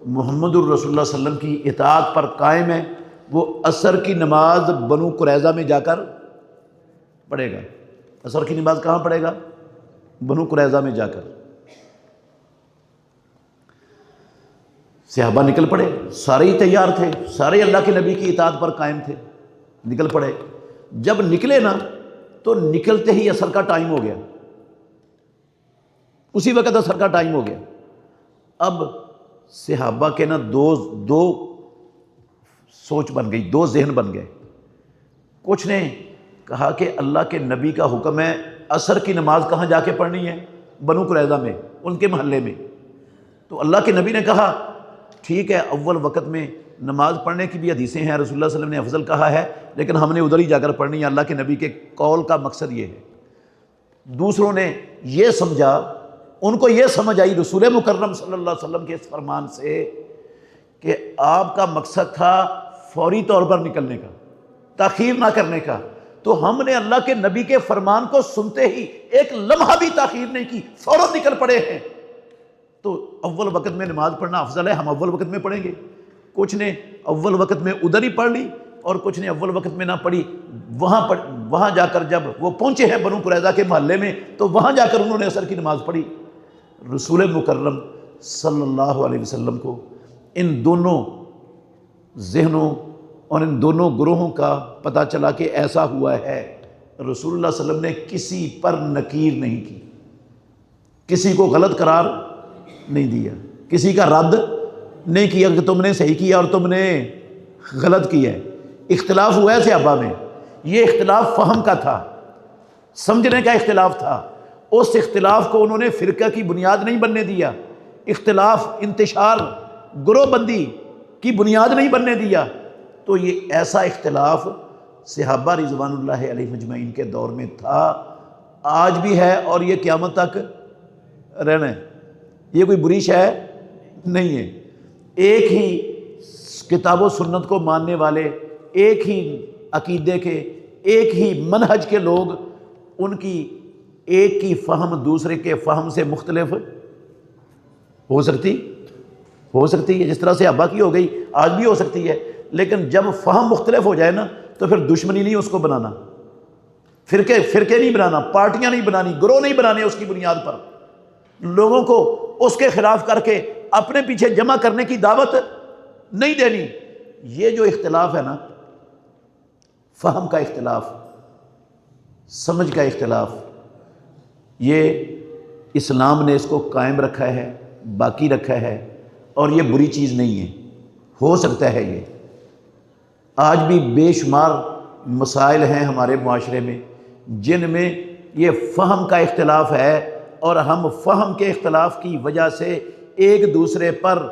محمد الرسول اللہ صلی اللہ علیہ وسلم کی اطاعت پر قائم ہے وہ عصر کی نماز بنو قریظہ میں جا کر پڑھے گا۔ عصر کی نماز کہاں پڑھے گا؟ بنو قریظہ میں جا کر۔ صحابہ نکل پڑے، سارے ہی تیار تھے، سارے اللہ کے نبی کی اطاعت پر قائم تھے، نکل پڑے۔ جب نکلے نا تو نکلتے ہی عصر کا ٹائم ہو گیا، اسی وقت عصر کا ٹائم ہو گیا۔ اب صحابہ کے نا دو سوچ بن گئی، دو ذہن بن گئے۔ کچھ نے کہا کہ اللہ کے نبی کا حکم ہے عصر کی نماز کہاں جا کے پڑھنی ہے؟ بنو قریظہ میں، ان کے محلے میں۔ تو اللہ کے نبی نے کہا ٹھیک ہے، اول وقت میں نماز پڑھنے کی بھی حدیثیں ہیں، رسول اللہ صلی اللہ علیہ وسلم نے افضل کہا ہے، لیکن ہم نے ادھر ہی جا کر پڑھنی ہے، اللہ کے نبی کے قول کا مقصد یہ ہے۔ دوسروں نے یہ سمجھا، ان کو یہ سمجھ آئی رسول مکرم صلی اللہ علیہ وسلم کے اس فرمان سے کہ آپ کا مقصد تھا فوری طور پر نکلنے کا، تاخیر نہ کرنے کا، تو ہم نے اللہ کے نبی کے فرمان کو سنتے ہی ایک لمحہ بھی تاخیر نہیں کی، فوراً نکل پڑے ہیں۔ تو اول وقت میں نماز پڑھنا افضل ہے، ہم اول وقت میں پڑھیں گے۔ کچھ نے اول وقت میں ادھر ہی پڑھ لی اور کچھ نے اول وقت میں نہ پڑھی، وہاں جا کر جب وہ پہنچے ہیں بنو قریظہ کے محلے میں تو وہاں جا کر انہوں نے عصر کی نماز پڑھی۔ رسول مکرم صلی اللہ علیہ وسلم کو ان دونوں ذہنوں اور ان دونوں گروہوں کا پتہ چلا کہ ایسا ہوا ہے۔ رسول اللہ صلی اللہ علیہ وسلم نے کسی پر نکیر نہیں کی، کسی کو غلط قرار نہیں دیا، کسی کا رد نہیں کیا کہ تم نے صحیح کیا اور تم نے غلط کیا ہے۔ اختلاف ہوا ہے صحابہ میں، یہ اختلاف فہم کا تھا، سمجھنے کا اختلاف تھا، اس اختلاف کو انہوں نے فرقہ کی بنیاد نہیں بننے دیا، اختلاف انتشار گروہ بندی کی بنیاد نہیں بننے دیا۔ تو یہ ایسا اختلاف صحابہ رضوان اللہ علیہ مجمعین کے دور میں تھا، آج بھی ہے اور یہ قیامت تک رہنا ہے، یہ کوئی بری شے نہیں ہے۔ ایک ہی کتاب و سنت کو ماننے والے، ایک ہی عقیدے کے، ایک ہی منہج کے لوگ، ان کی ایک کی فہم دوسرے کے فہم سے مختلف ہو سکتی ہے، جس طرح سے صحابہ کی ہو گئی آج بھی ہو سکتی ہے، لیکن جب فہم مختلف ہو جائے نا تو پھر دشمنی نہیں اس کو بنانا، فرقے نہیں بنانا، پارٹیاں نہیں بنانی، گروہ نہیں بنانے اس کی بنیاد پر، لوگوں کو اس کے خلاف کر کے اپنے پیچھے جمع کرنے کی دعوت نہیں دینی۔ یہ جو اختلاف ہے نا، فہم کا اختلاف، سمجھ کا اختلاف، یہ اسلام نے اس کو قائم رکھا ہے، باقی رکھا ہے، اور یہ بری چیز نہیں ہے، ہو سکتا ہے یہ آج بھی بے شمار مسائل ہیں ہمارے معاشرے میں جن میں یہ فہم کا اختلاف ہے، اور ہم فہم کے اختلاف کی وجہ سے ایک دوسرے پر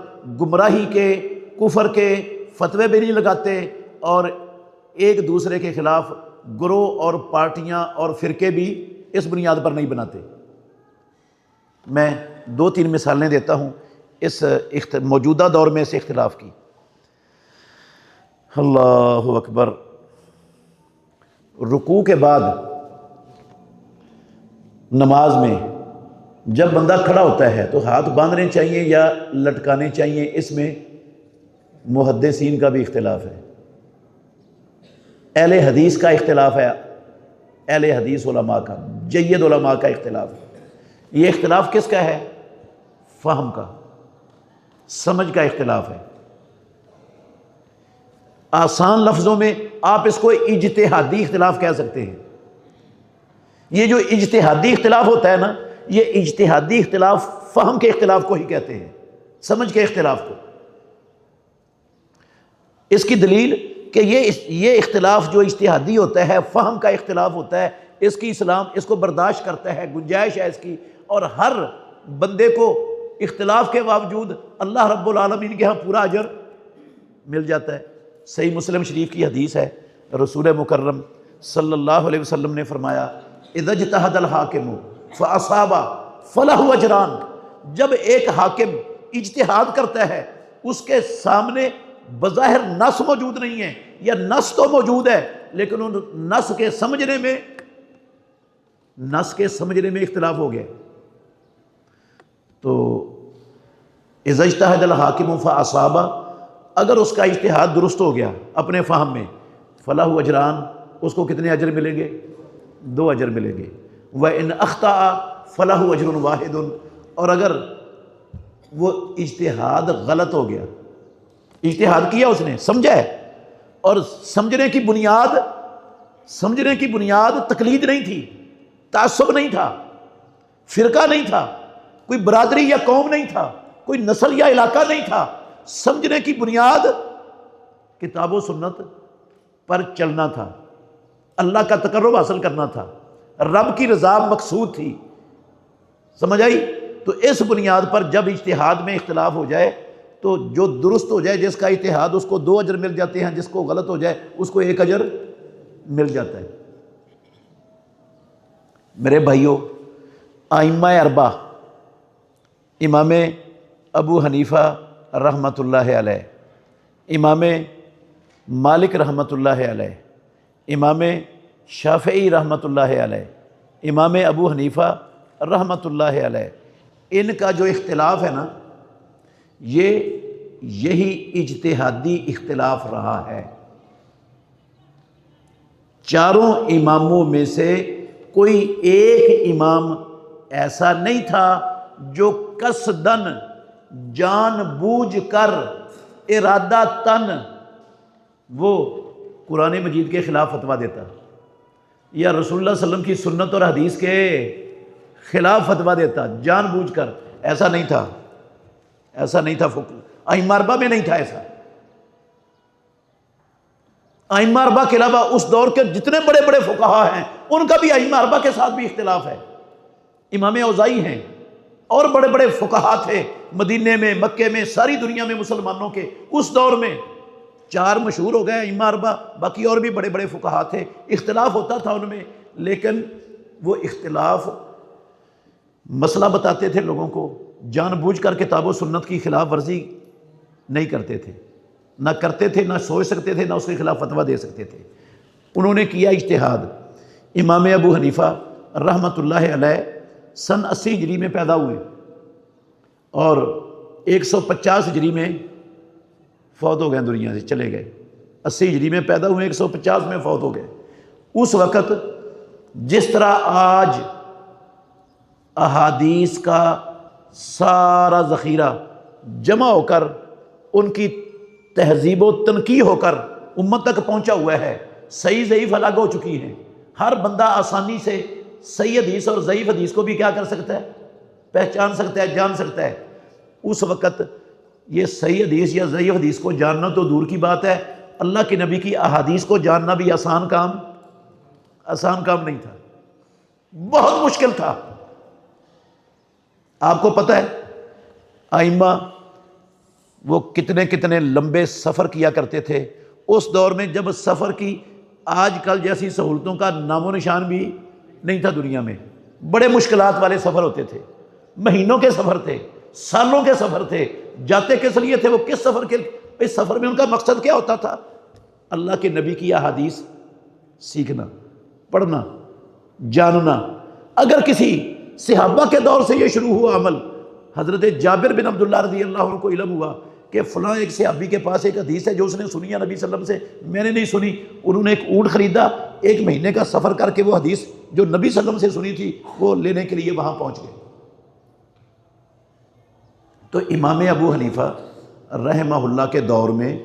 گمراہی کے، کفر کے فتوے بھی نہیں لگاتے، اور ایک دوسرے کے خلاف گروہ اور پارٹیاں اور فرقے بھی اس بنیاد پر نہیں بناتے۔ میں 2-3 مثالیں دیتا ہوں اس موجودہ دور میں اس اختلاف کی۔ اللہ اکبر۔ رکوع کے بعد نماز میں جب بندہ کھڑا ہوتا ہے تو ہاتھ باندھنے چاہیے یا لٹکانے چاہیے، اس میں محدثین کا بھی اختلاف ہے، اہل حدیث کا اختلاف ہے، اہل حدیث علماء کا، جید علماء کا اختلاف ہے۔ یہ اختلاف کس کا ہے؟ فہم کا، سمجھ کا اختلاف ہے۔ آسان لفظوں میں آپ اس کو اجتہادی اختلاف کہہ سکتے ہیں۔ یہ جو اجتہادی اختلاف ہوتا ہے نا، یہ اجتہادی اختلاف فہم کے اختلاف کو ہی کہتے ہیں، سمجھ کے اختلاف کو۔ اس کی دلیل کہ یہ اختلاف جو اجتہادی ہوتا ہے، فہم کا اختلاف ہوتا ہے، اس کی اسلام اس کو برداشت کرتا ہے، گنجائش ہے اس کی، اور ہر بندے کو اختلاف کے باوجود اللہ رب العالمین کے ہاں پورا اجر مل جاتا ہے۔ صحیح مسلم شریف کی حدیث ہے، رسول مکرم صلی اللہ علیہ وسلم نے فرمایا اذا اجتہد الحاکم فاصاب فلہ اجران۔ جب ایک حاکم اجتہاد کرتا ہے، اس کے سامنے بظاہر نص موجود نہیں ہے، یا نص تو موجود ہے لیکن ان نص کے سمجھنے میں اختلاف ہو گیا، تو اذا اجتہد الحاکم فاصاب، اگر اس کا اجتہاد درست ہو گیا اپنے فہم میں، فلہ اجران، اس کو کتنے اجر ملیں گے؟ 2 اجر ملیں گے۔ وَإِنْ أَخْطَأَ فَلَهُ أَجْرٌ وَاحِدٌ، اور اگر وہ اجتہاد غلط ہو گیا، اجتہاد کیا اس نے، سمجھا ہے، اور سمجھنے کی بنیاد تقلید نہیں تھی، تعصب نہیں تھا، فرقہ نہیں تھا، کوئی برادری یا قوم نہیں تھا، کوئی نسل یا علاقہ نہیں تھا، سمجھنے کی بنیاد کتاب و سنت پر چلنا تھا، اللہ کا تقرب حاصل کرنا تھا، رب کی رضا مقصود تھی، سمجھ آئی؟ تو اس بنیاد پر جب اجتہاد میں اختلاف ہو جائے تو جو درست ہو جائے، جس کا اجتہاد، اس کو 2 اجر مل جاتے ہیں، جس کو غلط ہو جائے اس کو 1 اجر مل جاتا ہے۔ میرے بھائیوں، ائمہ اربعہ، امام ابو حنیفہ رحمۃ اللہ علیہ، امام مالک رحمۃ اللہ علیہ، امام شافعی رحمۃ اللہ علیہ، امام ابو حنیفہ رحمۃ اللہ علیہ، ان کا جو اختلاف ہے نا، یہی اجتہادی اختلاف رہا ہے۔ چاروں اماموں میں سے کوئی ایک امام ایسا نہیں تھا جو قصدن، جان بوجھ کر، ارادہ تن وہ قرآن مجید کے خلاف فتویٰ دیتا، یا رسول اللہ صلی اللہ علیہ وسلم کی سنت اور حدیث کے خلاف فتویٰ دیتا جان بوجھ کر۔ ایسا نہیں تھا، ایسا نہیں تھا، ائمہ اربعہ میں نہیں تھا ایسا۔ ائمہ اربعہ کے علاوہ اس دور کے جتنے بڑے بڑے فقہا ہیں، ان کا بھی ائمہ اربعہ کے ساتھ بھی اختلاف ہے۔ امام اوزاعی ہیں، اور بڑے بڑے فقہا تھے مدینے میں، مکے میں، ساری دنیا میں مسلمانوں کے اس دور میں۔ 4 مشہور ہو گئے ائمہ اربعہ، باقی اور بھی بڑے بڑے فقہا تھے، اختلاف ہوتا تھا ان میں، لیکن وہ اختلاف مسئلہ بتاتے تھے لوگوں کو، جان بوجھ کر کتاب و سنت کی خلاف ورزی نہیں کرتے تھے، نہ کرتے تھے، نہ سوچ سکتے تھے، نہ اس کے خلاف فتویٰ دے سکتے تھے۔ انہوں نے کیا اجتہاد۔ امام ابو حنیفہ رحمۃ اللہ علیہ سن 80 ہجری میں پیدا ہوئے اور 150 ہجری میں فوت ہو گئے، دنیا سے چلے گئے۔ 80 ہجری میں پیدا ہوئے، 150 میں فوت ہو گئے۔ اس وقت جس طرح آج احادیث کا سارا ذخیرہ جمع ہو کر ان کی تہذیب و تنقیح ہو کر امت تک پہنچا ہوا ہے، صحیح ضعیف الگ ہو چکی ہیں، ہر بندہ آسانی سے صحیح حدیث اور ضعیف حدیث کو بھی کیا کر سکتا ہے؟ پہچان سکتا ہے، جان سکتا ہے۔ اس وقت یہ صحیح حدیث یا ضعیف حدیث کو جاننا تو دور کی بات ہے، اللہ کے نبی کی احادیث کو جاننا بھی آسان کام نہیں تھا، بہت مشکل تھا۔ آپ کو پتہ ہے ائمہ وہ کتنے لمبے سفر کیا کرتے تھے اس دور میں، جب سفر کی آج کل جیسی سہولتوں کا نام و نشان بھی نہیں تھا دنیا میں۔ بڑے مشکلات والے سفر ہوتے تھے، مہینوں کے سفر تھے، سالوں کے سفر تھے۔ جاتے کس لیے تھے وہ؟ کس سفر کے؟ اس سفر میں ان کا مقصد کیا ہوتا تھا؟ اللہ کے نبی کی احادیث سیکھنا، پڑھنا، جاننا۔ اگر کسی صحابہ کے دور سے یہ شروع ہوا عمل، حضرت جابر بن عبداللہ رضی اللہ عنہ کو علم ہوا کہ فلاں ایک صحابی کے پاس ایک حدیث ہے جو اس نے سنی ہے نبی صلی اللہ علیہ وسلم سے، میں نے نہیں سنی۔ انہوں نے ایک اونٹ خریدا، 1 مہینے کا سفر کر کے وہ حدیث جو نبی صلی اللہ علیہ وسلم سے سنی تھی وہ لینے کے لیے وہاں پہنچ گئے۔ تو امام ابو حنیفہ رحمہ اللہ کے دور میں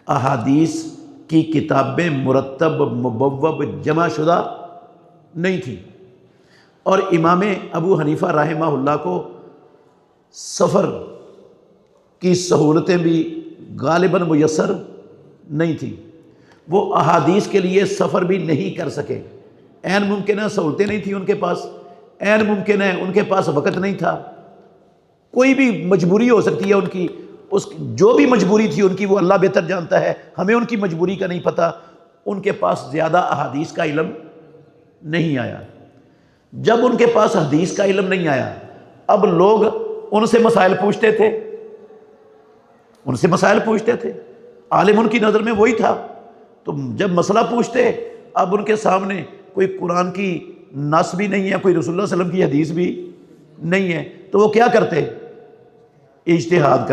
احادیث کی کتابیں مرتب، مبوب، جمع شدہ نہیں تھی، اور امام ابو حنیفہ رحمہ اللہ کو سفر کی سہولتیں بھی غالباً میسر نہیں تھیں۔ وہ احادیث کے لیے سفر بھی نہیں کر سکے۔ عین ممکن ہے سہولتیں نہیں تھیں ان کے پاس، عین ممکن ہے ان کے پاس وقت نہیں تھا، کوئی بھی مجبوری ہو سکتی ہے ان کی، جو بھی مجبوری تھی ان کی وہ اللہ بہتر جانتا ہے، ہمیں ان کی مجبوری کا نہیں پتہ۔ ان کے پاس زیادہ احادیث کا علم نہیں آیا۔ جب ان کے پاس حدیث کا علم نہیں آیا، اب لوگ ان سے مسائل پوچھتے تھے، عالم ان کی نظر میں وہی تھا۔ تو جب مسئلہ پوچھتے، اب ان کے سامنے کوئی قرآن کی نص بھی نہیں ہے، کوئی رسول اللہ صلی اللہ علیہ وسلم کی حدیث بھی نہیں ہے، تو وہ کیا کرتے؟ اجتہاد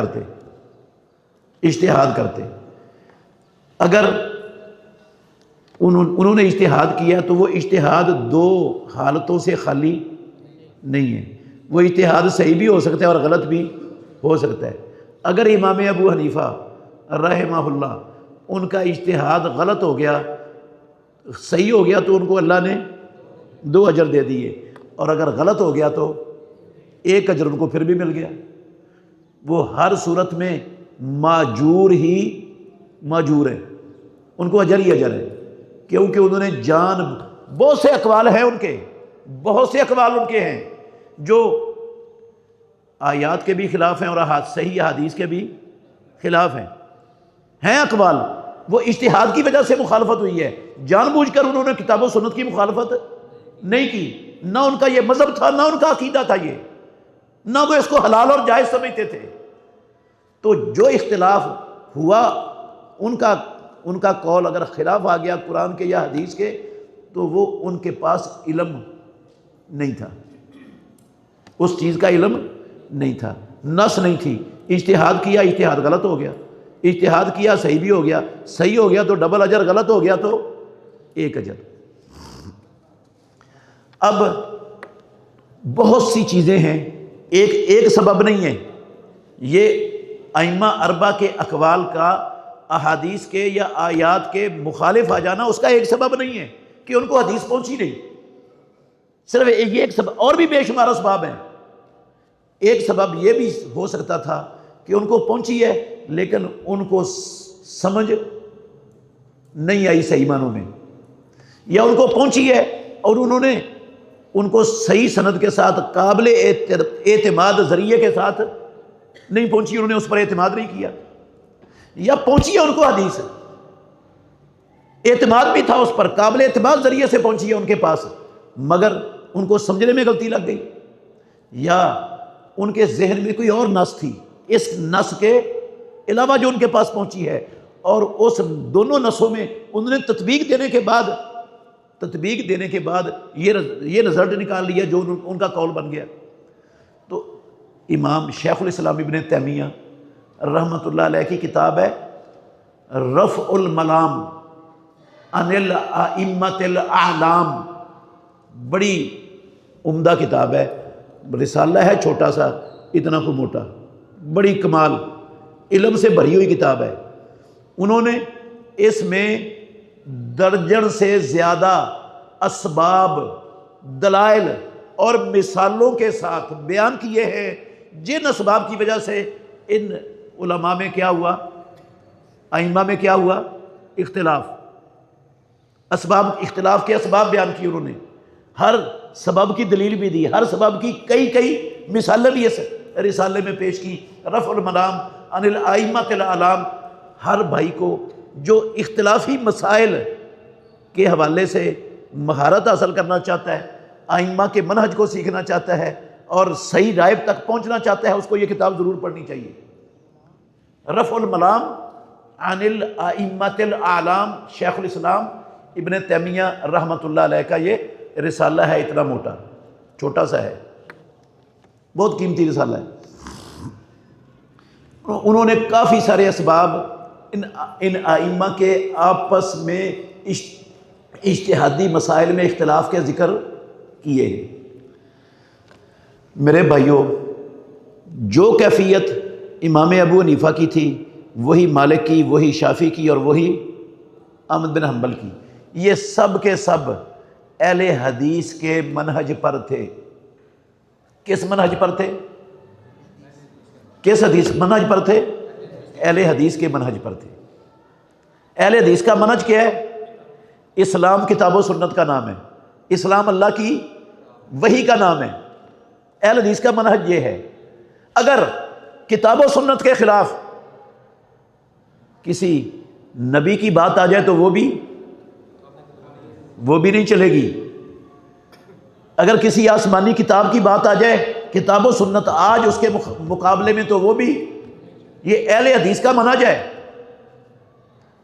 کرتے۔ اگر انہوں نے اجتہاد کیا تو وہ اجتہاد 2 حالتوں سے خالی نہیں ہے۔ وہ اجتہاد صحیح بھی ہو سکتا ہے اور غلط بھی ہو سکتا ہے۔ اگر امام ابو حنیفہ رحمہ اللہ ان کا اجتہاد غلط ہو گیا، صحیح ہو گیا تو ان کو اللہ نے 2 اجر دے دیے، اور اگر غلط ہو گیا تو 1 اجر ان کو پھر بھی مل گیا۔ وہ ہر صورت میں ماجور ہے، ان کو اجر ہی اجر ہے، کیونکہ انہوں نے بہت سے اقوال ہیں ان کے ہیں جو آیات کے بھی خلاف ہیں اور صحیح حدیث کے بھی خلاف ہیں اقوال۔ وہ اجتہاد کی وجہ سے مخالفت ہوئی ہے، جان بوجھ کر انہوں نے کتاب و سنت کی مخالفت نہیں کی، نہ ان کا یہ مذہب تھا، نہ ان کا عقیدہ تھا یہ، نہ وہ اس کو حلال اور جائز سمجھتے تھے۔ تو جو اختلاف ہوا، ان کا قول اگر خلاف آ گیا قرآن کے یا حدیث کے، تو وہ ان کے پاس علم نہیں تھا، اس چیز کا علم نہیں تھا، نص نہیں تھی۔ اجتہاد کیا، اجتہاد غلط ہو گیا، اجتہاد کیا صحیح بھی ہو گیا، صحیح ہو گیا تو ڈبل اجر، غلط ہو گیا تو 1 اجر۔ اب بہت سی چیزیں ہیں، ایک سبب نہیں ہے یہ ائمہ 4 کے اقوال کا احادیث کے یا آیات کے مخالف آ جانا، اس کا ایک سبب نہیں ہے کہ ان کو حدیث پہنچی نہیں، صرف یہ ایک سبب، اور بھی بے شمار اسباب ہیں۔ ایک سبب یہ بھی ہو سکتا تھا کہ ان کو پہنچی ہے لیکن ان کو سمجھ نہیں آئی صحیح معنوں میں، یا ان کو پہنچی ہے اور انہوں نے ان کو صحیح سند کے ساتھ، قابل اعتماد ذریعے کے ساتھ نہیں پہنچی، انہوں نے اس پر اعتماد نہیں کیا، یا پہنچی ہے ان کو حدیث، اعتماد بھی تھا اس پر، قابل اعتماد ذریعے سے پہنچی ہے ان کے پاس، مگر ان کو سمجھنے میں غلطی لگ گئی، یا ان کے ذہن میں کوئی اور نص تھی اس نص کے علاوہ جو ان کے پاس پہنچی ہے، اور اس دونوں نصوں میں انہوں نے تطبیق دینے کے بعد یہ رزلٹ نکال لیا جو ان کا قول بن گیا۔ تو امام شیخ الاسلام ابن تیمیہ رحمۃ اللہ علیہ کی کتاب ہے رفع الملام عن الائمۃ الاعلام، بڑی عمدہ کتاب ہے، رسالہ ہے چھوٹا سا، اتنا کو موٹا، بڑی کمال علم سے بھری ہوئی کتاب ہے۔ انہوں نے اس میں درجن سے زیادہ اسباب، دلائل اور مثالوں کے ساتھ بیان کیے ہیں جن اسباب کی وجہ سے ان علماء میں کیا ہوا، ائمہ میں کیا ہوا؟ اختلاف، اسباب، اختلاف کے اسباب بیان کیے انہوں نے، ہر سبب کی دلیل بھی دی، ہر سبب کی کئی مثالیں بھی اس رسالے میں پیش کی۔ رفع الملام عن الائمۃ الاعلام، ہر بھائی کو جو اختلافی مسائل کے حوالے سے مہارت حاصل کرنا چاہتا ہے، ائمہ کے منہج کو سیکھنا چاہتا ہے اور صحیح رائے تک پہنچنا چاہتا ہے، اس کو یہ کتاب ضرور پڑھنی چاہیے۔ رفع الملام عن الائمۃ الاعلام، شیخ الاسلام ابن تیمیہ رحمۃ اللہ علیہ کا یہ رسالہ ہے، اتنا موٹا، چھوٹا سا ہے، بہت قیمتی رسالہ ہے۔ انہوں نے کافی سارے اسباب ان ائمہ کے آپس میں اجتہادی مسائل میں اختلاف کے ذکر کیے ہیں۔ میرے بھائیوں، جو کیفیت امام ابو حنیفہ کی تھی وہی مالک کی، وہی شافعی کی اور وہی احمد بن حنبل کی، یہ سب کے سب اہل حدیث کے منہج پر تھے۔ کس منہج پر تھے؟ کس حدیث منہج پر تھے؟ اہل حدیث کے منہج پر تھے۔ اہل حدیث کا منہج کیا ہے؟ اسلام کتاب و سنت کا نام ہے، اسلام اللہ کی وحی کا نام ہے۔ اہل حدیث کا منہج یہ ہے، اگر کتاب و سنت کے خلاف کسی نبی کی بات آ جائے تو وہ بھی نہیں چلے گی۔ اگر کسی آسمانی کتاب کی بات آ جائے، کتاب و سنت آج اس کے مقابلے میں، تو وہ بھی، یہ اہل حدیث کا منہج ہے۔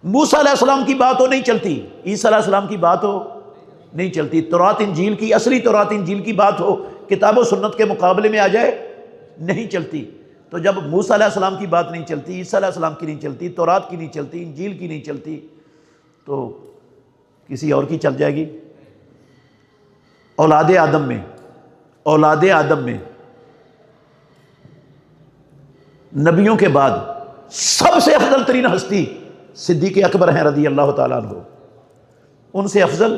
موسیٰ علیہ السلام کی بات ہو نہیں چلتی، عیسیٰ علیہ السلام کی بات ہو نہیں چلتی، تورات انجیل کی، اصلی تورات انجیل کی بات ہو کتاب و سنت کے مقابلے میں آ جائے نہیں چلتی۔ تو جب موسیٰ علیہ السلام کی بات نہیں چلتی، عیسیٰ علیہ السلام کی نہیں چلتی، تورات کی نہیں چلتی، انجیل کی نہیں چلتی، تو کسی اور کی چل جائے گی؟ اولاد آدم میں نبیوں کے بعد سب سے افضل ترین ہستی صدیق اکبر ہیں رضی اللہ تعالیٰ عنہ۔ ان سے افضل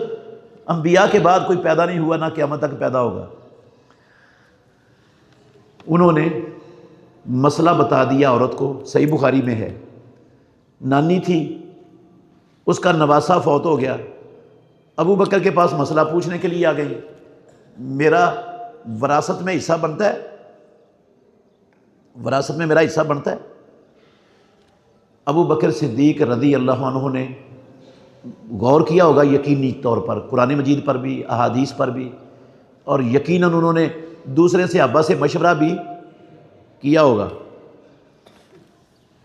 انبیاء کے بعد کوئی پیدا نہیں ہوا، نہ قیامت تک پیدا ہوگا۔ انہوں نے مسئلہ بتا دیا عورت کو، صحیح بخاری میں ہے، نانی تھی، اس کا نواسہ فوت ہو گیا، ابو بکر کے پاس مسئلہ پوچھنے کے لیے آ گئی، میرا وراثت میں حصہ بنتا ہے، وراثت میں میرا حصہ بنتا ہے؟ ابو بکر صدیق رضی اللہ عنہ نے غور کیا ہوگا یقینی طور پر، قرآن مجید پر بھی، احادیث پر بھی، اور یقیناً انہوں نے دوسرے صحابہ سے مشورہ بھی کیا ہوگا۔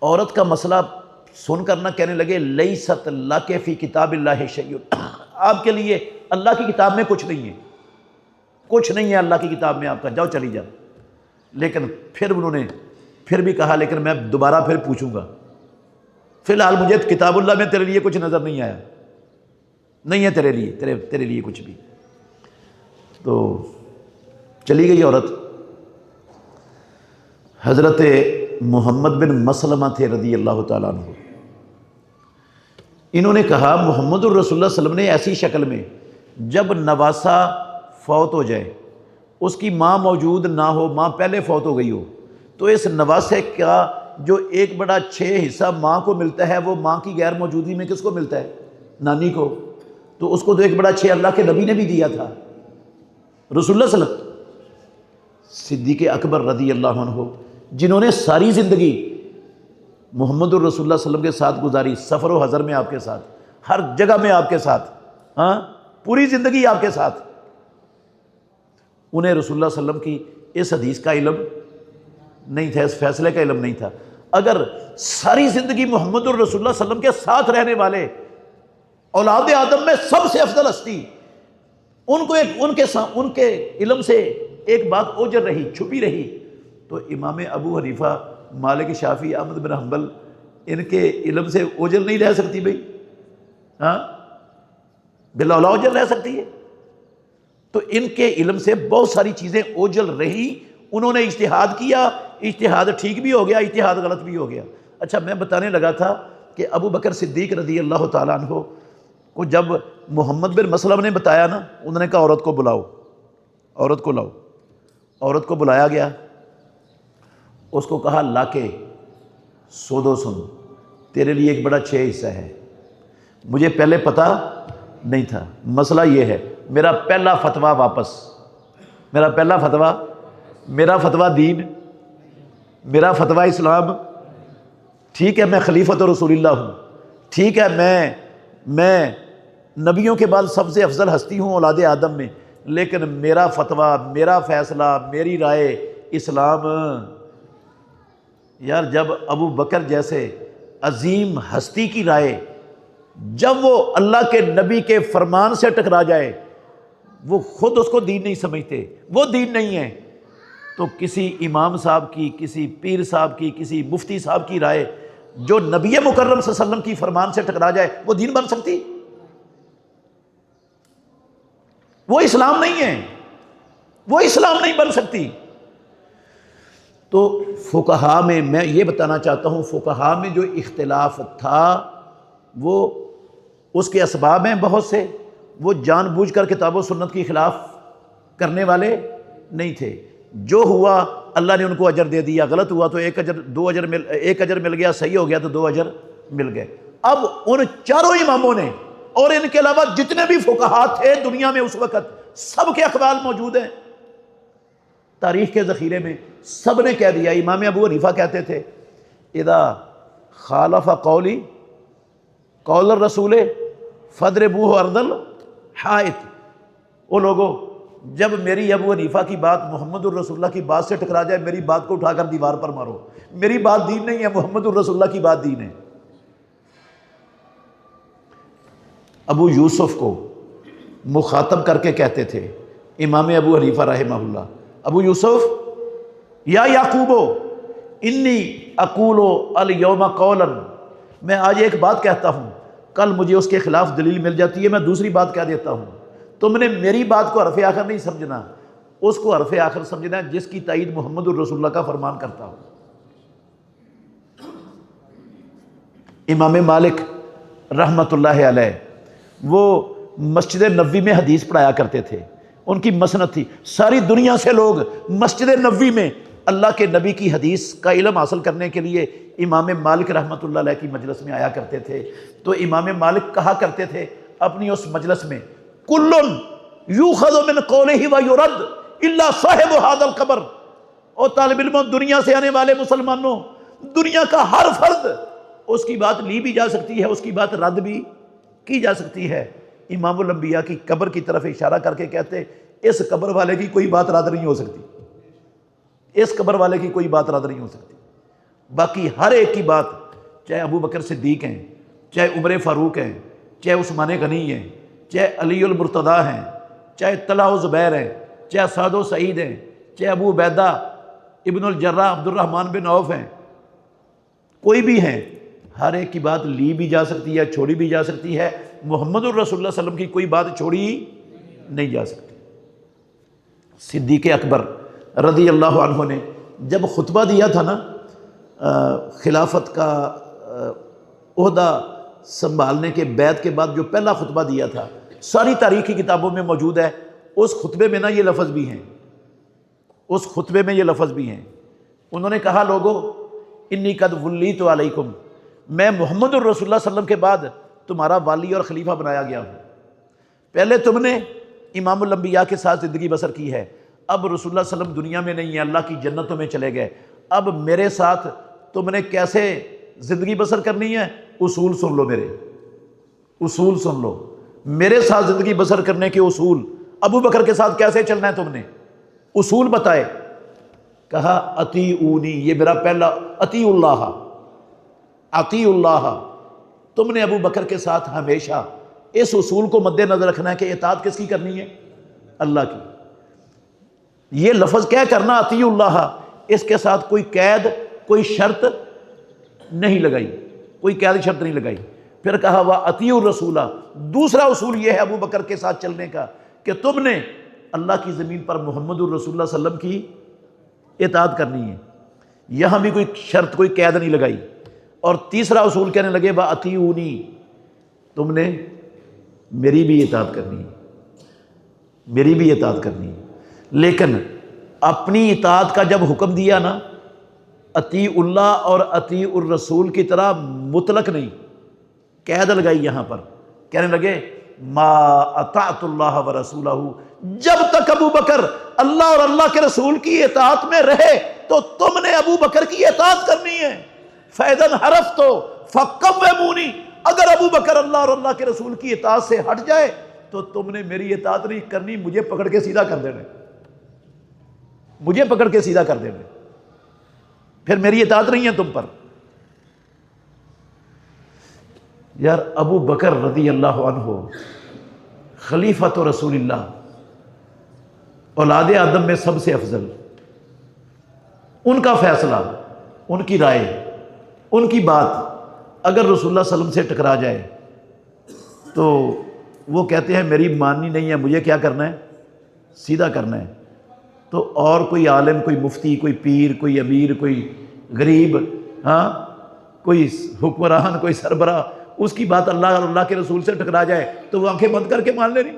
عورت کا مسئلہ سن کر نہ کہنے لگے لیست لک فی کتاب اللہ شیء، آپ کے لیے اللہ کی کتاب میں کچھ نہیں ہے، کچھ نہیں ہے اللہ کی کتاب میں آپ کا، جاؤ چلی جاؤ۔ لیکن پھر انہوں نے پھر بھی کہا لیکن میں دوبارہ پھر پوچھوں گا، فی الحال مجھے کتاب اللہ میں تیرے لیے کچھ نظر نہیں آیا، نہیں ہے تیرے لیے کچھ بھی۔ تو چلی گئی عورت۔ حضرت محمد بن مسلمہ تھے رضی اللہ تعالیٰ عنہ، انہوں نے کہا محمد الرسول اللہ صلی اللہ علیہ وسلم نے ایسی شکل میں جب نواسہ فوت ہو جائے، اس کی ماں موجود نہ ہو، ماں پہلے فوت ہو گئی ہو، تو اس نواسے کا جو 1/6 حصہ ماں کو ملتا ہے، وہ ماں کی غیر موجودگی میں کس کو ملتا ہے؟ نانی کو۔ تو اس کو تو 1/6 اللہ کے نبی نے بھی دیا تھا، رسول اللہ صلی اللہ علیہ وسلم۔ صدیق اکبر رضی اللہ عنہ، جنہوں نے ساری زندگی محمد الرسول اللہ صلی اللہ علیہ وسلم کے ساتھ گزاری، سفر و حضر میں آپ کے ساتھ، ہر جگہ میں آپ کے ساتھ، ہاں پوری زندگی آپ کے ساتھ، انہیں رسول اللہ صلی اللہ علیہ وسلم کی اس حدیث کا علم نہیں تھا، اس فیصلے کا علم نہیں تھا۔ اگر ساری زندگی محمد الرسول اللہ صلی اللہ علیہ وسلم کے ساتھ رہنے والے اولاد آدم میں سب سے افضل ہستی، ان کے علم سے ایک بات اوجر رہی، چھپی رہی، تو امام ابو حنیفہ، مالک، شافعی، احمد بن حنبل، ان کے علم سے اوجر نہیں رہ سکتی بھائی، ہاں بلا اولا اوجر رہ سکتی ہے؟ تو ان کے علم سے بہت ساری چیزیں اوجل رہی، انہوں نے اجتہاد کیا، اجتہاد ٹھیک بھی ہو گیا، اجتہاد غلط بھی ہو گیا۔ اچھا، میں بتانے لگا تھا کہ ابو بکر صدیق رضی اللہ تعالیٰ عنہ کو جب محمد بن مسلم نے بتایا نا، انہوں نے کہا عورت کو بلاؤ، عورت کو لاؤ۔ عورت کو بلایا گیا، اس کو کہا لا کے سود و سن، تیرے لیے ایک بڑا اچھا حصہ ہے، مجھے پہلے پتہ نہیں تھا، مسئلہ یہ ہے، میرا پہلا فتویٰ واپس، میرا پہلا فتویٰ، میرا فتویٰ دین، میرا فتویٰ اسلام، ٹھیک ہے میں خلیفۃ رسول اللہ ہوں، ٹھیک ہے میں نبیوں کے بعد سب سے افضل ہستی ہوں اولاد آدم میں، لیکن میرا فتویٰ، میرا فیصلہ، میری رائے اسلام۔ یار جب ابو بکر جیسے عظیم ہستی کی رائے جب وہ اللہ کے نبی کے فرمان سے ٹکرا جائے، وہ خود اس کو دین نہیں سمجھتے، وہ دین نہیں ہے، تو کسی امام صاحب کی، کسی پیر صاحب کی، کسی مفتی صاحب کی رائے جو نبی مکرم صلی اللہ علیہ وسلم کی فرمان سے ٹکرا جائے، وہ دین بن سکتی؟ وہ اسلام نہیں ہے، وہ اسلام نہیں بن سکتی۔ تو فقہا میں یہ بتانا چاہتا ہوں، فقہا میں جو اختلاف تھا وہ اس کے اسباب ہیں بہت سے، وہ جان بوجھ کر کتاب و سنت کی خلاف کرنے والے نہیں تھے، جو ہوا اللہ نے ان کو اجر دے دیا، غلط ہوا تو ایک اجر مل گیا، صحیح ہو گیا تو 2 اجر مل گئے۔ اب ان چاروں اماموں نے اور ان کے علاوہ جتنے بھی فقہا تھے دنیا میں اس وقت، سب کے اقوال موجود ہیں تاریخ کے ذخیرے میں، سب نے کہہ دیا۔ امام ابو حنیفہ کہتے تھے اذا خالف قولی قول الرسول فاضربوہ ارض الحائط، وہ لوگوں جب میری ابو حنیفہ کی بات محمد الرسول اللہ کی بات سے ٹکرا جائے، میری بات کو اٹھا کر دیوار پر مارو، میری بات دین نہیں ہے، محمد الرسول اللہ کی بات دین ہے۔ ابو یوسف کو مخاطب کر کے کہتے تھے امام ابو حنیفہ رحمہ اللہ، ابو یوسف یا یعقوبو انی اقول الیوم قولا، میں آج ایک بات کہتا ہوں، کل مجھے اس کے خلاف دلیل مل جاتی ہے، میں دوسری بات کہہ دیتا ہوں، تم نے میری بات کو حرف آخر نہیں سمجھنا، اس کو حرف آخر سمجھنا ہے جس کی تائید محمد الرسول اللہ کا فرمان کرتا ہو۔ امام مالک رحمۃ اللہ علیہ وہ مسجد نبوی میں حدیث پڑھایا کرتے تھے، ان کی مسند تھی، ساری دنیا سے لوگ مسجد نبوی میں اللہ کے نبی کی حدیث کا علم حاصل کرنے کے لیے امام مالک رحمۃ اللہ علیہ کی مجلس میں آیا کرتے تھے۔ تو امام مالک کہا کرتے تھے اپنی اس مجلس میں، کل یؤخذ من قولہ ویرد الا صاحب ھذا القبر، اور طالب علموں، دنیا سے آنے والے مسلمانوں، دنیا کا ہر فرد اس کی بات لی بھی جا سکتی ہے، اس کی بات رد بھی کی جا سکتی ہے۔ امام الانبیاء کی قبر کی طرف اشارہ کر کے کہتے اس قبر والے کی کوئی بات رد نہیں ہو سکتی، اس قبر والے کی کوئی بات رد نہیں ہو سکتی، باقی ہر ایک کی بات، چاہے ابو بکر صدیق ہیں، چاہے عمر فاروق ہیں، چاہے عثمان غنی ہیں، چاہے علی المرتضیٰ ہیں، چاہے طلحہ و زبیر ہیں، چاہے سعد و سعید ہیں، چاہے ابو عبیدہ ابن الجراح عبد الرحمن بن عوف ہیں، کوئی بھی ہیں، ہر ایک کی بات لی بھی جا سکتی ہے، چھوڑی بھی جا سکتی ہے، محمد الرسول اللہ صلی اللہ علیہ وسلم کی کوئی بات چھوڑی نہیں جا سکتی۔ صدیق اکبر رضی اللہ عنہ نے جب خطبہ دیا تھا نا خلافت کا عہدہ سنبھالنے کے بیعت کے بعد، جو پہلا خطبہ دیا تھا، ساری تاریخی کتابوں میں موجود ہے، اس خطبے میں نا یہ لفظ بھی ہیں، اس خطبے میں یہ لفظ بھی ہیں، انہوں نے کہا لوگو انی قد ولیت علیکم، میں محمد الرسول اللہ صلی اللہ علیہ وسلم کے بعد تمہارا والی اور خلیفہ بنایا گیا ہوں، پہلے تم نے امام الانبیاء کے ساتھ زندگی بسر کی ہے، اب رسول اللہ صلی اللہ علیہ وسلم دنیا میں نہیں ہے، اللہ کی جنتوں میں چلے گئے، اب میرے ساتھ تم نے کیسے زندگی بسر کرنی ہے، اصول سن لو، میرے اصول سن لو، میرے ساتھ زندگی بسر کرنے کے اصول، ابو بکر کے ساتھ کیسے چلنا ہے تم نے، اصول بتائے، کہا اطیعونی، یہ میرا پہلا، اطیعوا اللہ، اطیعوا اللہ، تم نے ابو بکر کے ساتھ ہمیشہ اس اصول کو مد نظر رکھنا ہے کہ اطاعت کس کی کرنی ہے، اللہ کی۔ یہ لفظ کیا کرنا اطیعوا اللہ، اس کے ساتھ کوئی قید، کوئی شرط نہیں لگائی، کوئی قید شرط نہیں لگائی۔ پھر کہا وَأَطِيعُوا الرَّسُولَ، دوسرا اصول یہ ہے ابو بکر کے ساتھ چلنے کا کہ تم نے اللہ کی زمین پر محمد الرسول اللہ صلی اللہ علیہ وسلم کی اطاعت کرنی ہے، یہاں بھی کوئی شرط، کوئی قید نہیں لگائی۔ اور تیسرا اصول کہنے لگے وَأَطِيعُونِي، تم نے میری بھی اطاعت کرنی ہے، میری بھی اطاعت کرنی ہے۔ لیکن اپنی اطاعت کا جب حکم دیا نا اطیع اللہ اور اطیع الرسول کی طرح مطلق نہیں، قید لگائی یہاں پر، کہنے لگے ما اطعت اللہ ورسولہ، جب تک ابو بکر اللہ اور اللہ کے رسول کی اطاعت میں رہے تو تم نے ابو بکر کی اطاعت کرنی ہے۔ فَإِذَا انْحَرَفْتُ فَقَوِّمُونِی، اگر ابو بکر اللہ اور اللہ کے رسول کی اطاعت سے ہٹ جائے تو تم نے میری اطاعت نہیں کرنی، مجھے پکڑ کے سیدھا کر دینا، مجھے پکڑ کے سیدھا کر دینا، پھر میری اطاعت نہیں ہے تم پر۔ یار ابو بکر رضی اللہ عنہ خلیفۃ رسول اللہ، اولاد آدم میں سب سے افضل، ان کا فیصلہ، ان کی رائے، ان کی بات اگر رسول اللہ صلی اللہ علیہ وسلم سے ٹکرا جائے تو وہ کہتے ہیں میری ماننی نہیں ہے، مجھے کیا کرنا ہے؟ سیدھا کرنا ہے۔ تو اور کوئی عالم، کوئی مفتی، کوئی پیر، کوئی امیر، کوئی غریب، ہاں کوئی حکمران، کوئی سربراہ، اس کی بات اللہ اور اللہ کے رسول سے ٹکرا جائے تو وہ آنکھیں بند کر کے مان لے رہی۔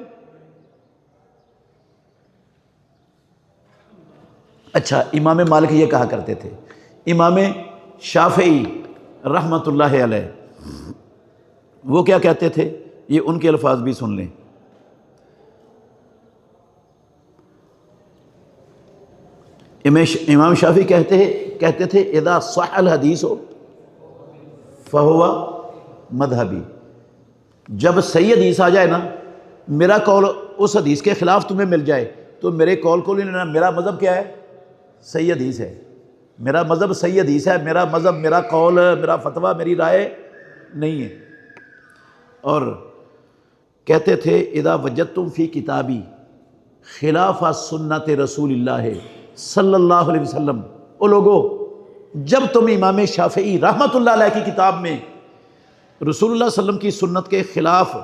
اچھا، امام مالک یہ کہا کرتے تھے، امام شافعی رحمۃ اللہ علیہ وہ کیا کہتے تھے؟ یہ ان کے الفاظ بھی سن لیں۔ امام شافعی کہتے تھے اذا صح الحدیث فہو مذہبی، جب صحیح حدیث آ جائے نا، میرا قول اس حدیث کے خلاف تمہیں مل جائے تو میرے قول کو نہیں لینا، میرا مذہب کیا ہے؟ صحیح حدیث ہے، میرا مذہب صحیح حدیث ہے، میرا مذہب، میرا قول، میرا فتویٰ، میری رائے نہیں ہے۔ اور کہتے تھے اذا وجدتم فی کتابی خلاف سنت رسول اللہ صلی اللہ علیہ وسلم، او لوگو جب تم امام شافعی رحمۃ اللہ علیہ کی کتاب میں رسول اللہ صلی اللہ علیہ وسلم کی سنت کے خلاف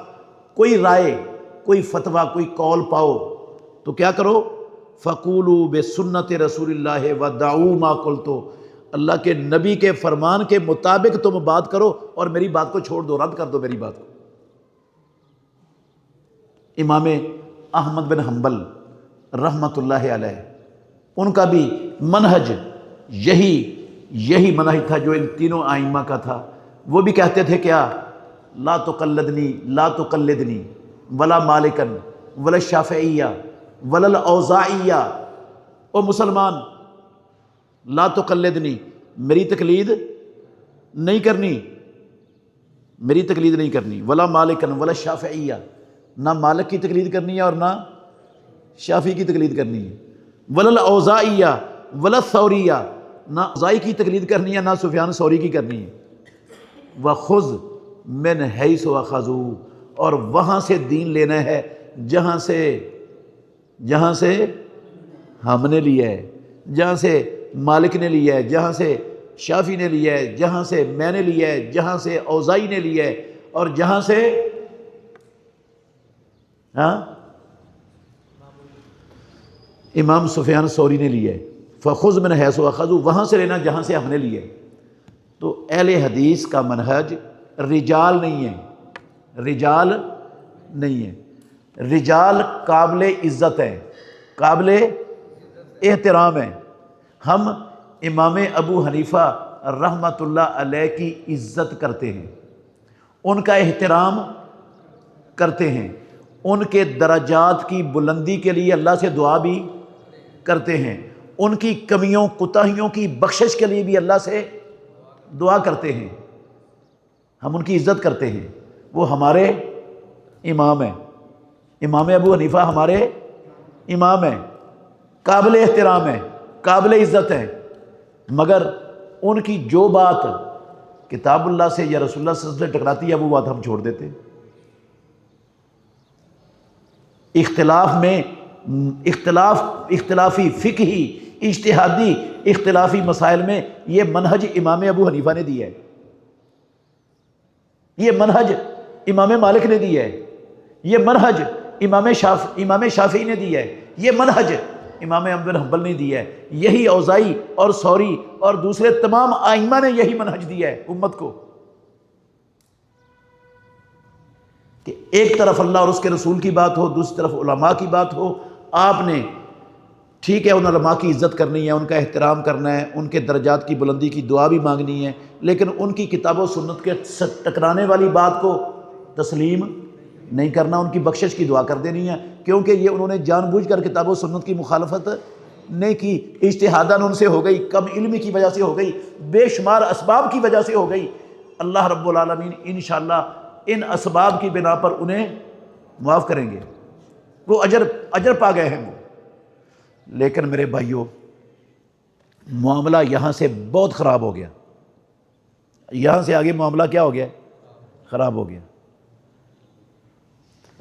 کوئی رائے، کوئی فتویٰ، کوئی قول پاؤ تو کیا کرو؟ فَقُولُوا بِسُنَّتِ رسول اللہ وَدَعُوا مَا قُلْتُ، اللہ کے نبی کے فرمان کے مطابق تم بات کرو اور میری بات کو چھوڑ دو، رد کر دو میری بات کو۔ امام احمد بن حنبل رحمۃ اللہ علیہ، ان کا بھی منہج یہی منہج تھا جو ان تینوں ائمہ کا تھا۔ وہ بھی کہتے تھے کیا؟ لا تقلدنی ولا مالکن ولا شافعیہ ولا الاوزاعیہ، او مسلمان لا تقلدنی، میری تقلید نہیں کرنی، میری تقلید نہیں کرنی، ولا مالکن ولا شافعیہ، نہ مالک کی تقلید کرنی ہے اور نہ شافعی کی تقلید کرنی ہے، ولا الاوزاعیہ ولا الثوریہ، نہ اوزاعی کی تقلید کرنی ہے نہ سفیان ثوری کی کرنی ہے، وَخُذْ مِنْ حَيْثُ أَخَذُوا، اور وہاں سے دین لینا ہے جہاں سے ہم نے لیا ہے، جہاں سے مالک نے لیا ہے، جہاں سے شافعی نے لیا ہے، جہاں سے میں نے لیا ہے، جہاں سے اوزاعی نے لیا ہے، اور جہاں سے امام سفیان ثوری نے لیا ہے۔ فَخُذْ مِنْ حَيْثُ أَخَذُوا، وہاں سے لینا جہاں سے ہم نے لیا ہے۔ تو اہل حدیث کا منہج رجال نہیں ہے، رجال نہیں ہے، رجال قابل عزت ہیں، قابل احترام ہیں۔ ہم امام ابو حنیفہ رحمۃ اللہ علیہ کی عزت کرتے ہیں، ان کا احترام کرتے ہیں، ان کے درجات کی بلندی کے لیے اللہ سے دعا بھی کرتے ہیں، ان کی کمیوں کوتاہیوں کی بخشش کے لیے بھی اللہ سے دعا کرتے ہیں، ہم ان کی عزت کرتے ہیں۔ وہ ہمارے امام ہیں، امام ابو حنیفہ ہمارے امام ہیں، قابل احترام ہیں، قابل عزت ہیں، مگر ان کی جو بات کتاب اللہ سے یا رسول اللہ صلی اللہ علیہ وسلم سے ٹکراتی ہے وہ بات ہم چھوڑ دیتے ہیں۔ اختلاف میں اختلافی فقہی اجتہادی اختلافی مسائل میں یہ منہج امام ابو حنیفہ نے دیا ہے، یہ منہج امام مالک نے دیا ہے، یہ منہج امام شافعی نے دیا ہے، یہ منہج امام احمد بن حنبل نے دیا ہے، یہی اوزاعی اور ثوری اور دوسرے تمام ائمہ نے یہی منہج دیا ہے امت کو، کہ ایک طرف اللہ اور اس کے رسول کی بات ہو، دوسری طرف علماء کی بات ہو، آپ نے ٹھیک ہے ان علماء کی عزت کرنی ہے، ان کا احترام کرنا ہے، ان کے درجات کی بلندی کی دعا بھی مانگنی ہے، لیکن ان کی کتاب و سنت کے ٹکرانے والی بات کو تسلیم نہیں کرنا، ان کی بخشش کی دعا کر دینی ہے، کیونکہ یہ انہوں نے جان بوجھ کر کتاب و سنت کی مخالفت نہیں کی، اجتہاداً ان سے ہو گئی، کم علمی کی وجہ سے ہو گئی، بے شمار اسباب کی وجہ سے ہو گئی۔ اللہ رب العالمین انشاءاللہ ان اسباب کی بنا پر انہیں معاف کریں گے، وہ اجر پا گئے ہیں وہ۔ لیکن میرے بھائیوں، معاملہ یہاں سے بہت خراب ہو گیا، یہاں سے آگے معاملہ کیا ہو گیا؟ خراب ہو گیا۔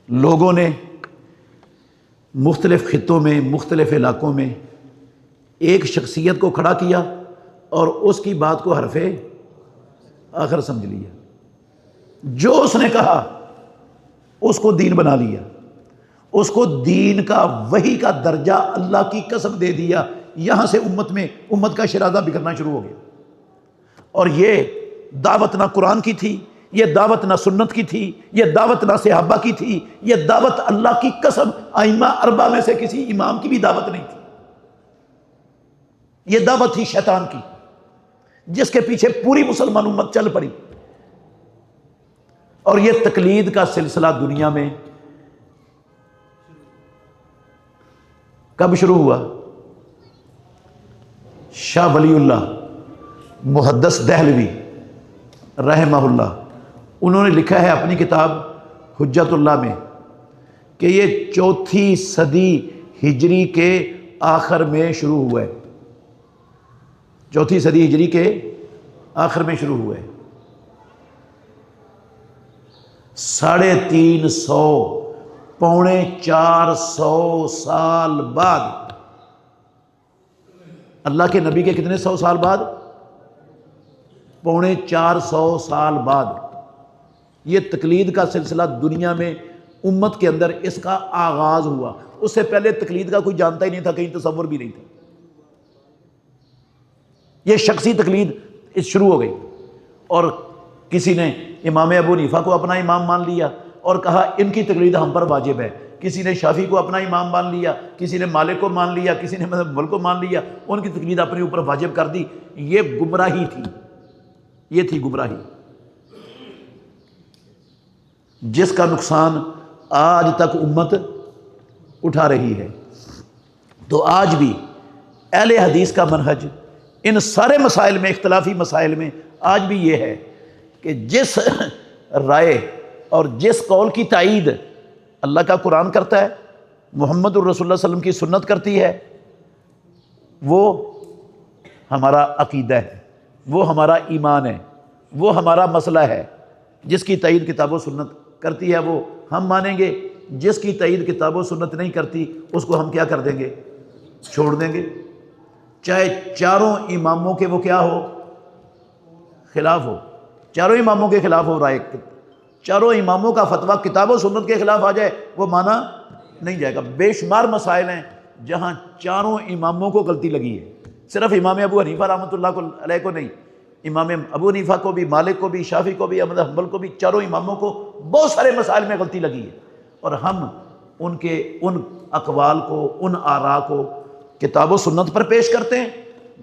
لوگوں نے مختلف خطوں میں، مختلف علاقوں میں ایک شخصیت کو کھڑا کیا اور اس کی بات کو حرف آخر سمجھ لیا، جو اس نے کہا اس کو دین بنا لیا، اس کو دین کا وحی کا درجہ اللہ کی قسم دے دیا۔ یہاں سے امت کا شرازہ بکھرنا شروع ہو گیا، اور یہ دعوت نہ قرآن کی تھی، یہ دعوت نہ سنت کی تھی، یہ دعوت نہ صحابہ کی تھی، یہ دعوت اللہ کی قسم ائمہ اربعہ میں سے کسی امام کی بھی دعوت نہیں تھی، یہ دعوت تھی شیطان کی، جس کے پیچھے پوری مسلمان امت چل پڑی۔ اور یہ تقلید کا سلسلہ دنیا میں کب شروع ہوا؟ شاہ ولی اللہ محدث دہلوی رحمہ اللہ، انہوں نے لکھا ہے اپنی کتاب حجت اللہ میں کہ یہ 4 صدی ہجری کے آخر میں شروع ہوا ہے، 4 صدی ہجری کے آخر میں شروع ہوا ہے۔ 350 پونے 400 سال بعد، اللہ کے نبی کے کتنے 100 سال بعد؟ پونے 400 سال بعد یہ تقلید کا سلسلہ دنیا میں امت کے اندر اس کا آغاز ہوا۔ اس سے پہلے تقلید کا کوئی جانتا ہی نہیں تھا، کہیں تصور بھی نہیں تھا۔ یہ شخصی تقلید شروع ہو گئی، اور کسی نے امام ابو حنیفہ کو اپنا امام مان لیا اور کہا ان کی تقلید ہم پر واجب ہے، کسی نے شافعی کو اپنا امام مان لیا، کسی نے مالک کو مان لیا، کسی نے مذہب حنبل کو مان لیا، ان کی تقلید اپنے اوپر واجب کر دی۔ یہ گمراہی تھی، یہ تھی گمراہی، جس کا نقصان آج تک امت اٹھا رہی ہے۔ تو آج بھی اہل حدیث کا منہج ان سارے مسائل میں، اختلافی مسائل میں آج بھی یہ ہے کہ جس رائے اور جس قول کی تائید اللہ کا قرآن کرتا ہے، محمد الرسول اللہ صلی اللہ علیہ وسلم کی سنت کرتی ہے، وہ ہمارا عقیدہ ہے، وہ ہمارا ایمان ہے، وہ ہمارا مسئلہ ہے۔ جس کی تائید کتاب و سنت کرتی ہے وہ ہم مانیں گے، جس کی تائید کتاب و سنت نہیں کرتی اس کو ہم کیا کر دیں گے؟ چھوڑ دیں گے، چاہے چاروں اماموں کے وہ کیا ہو؟ خلاف ہو، چاروں اماموں کے خلاف ہو رائے، چاروں اماموں کا فتویٰ کتاب و سنت کے خلاف آ جائے وہ مانا نہیں جائے گا۔ بے شمار مسائل ہیں جہاں چاروں اماموں کو غلطی لگی ہے، صرف امام ابو حنیفہ رحمۃ اللہ علیہ کو نہیں، امام ابو حنیفہ کو بھی، مالک کو بھی، شافعی کو بھی، احمد حنبل کو بھی، چاروں اماموں کو بہت سارے مسائل میں غلطی لگی ہے، اور ہم ان اقوال کو، ان آراء کو کتاب و سنت پر پیش کرتے ہیں۔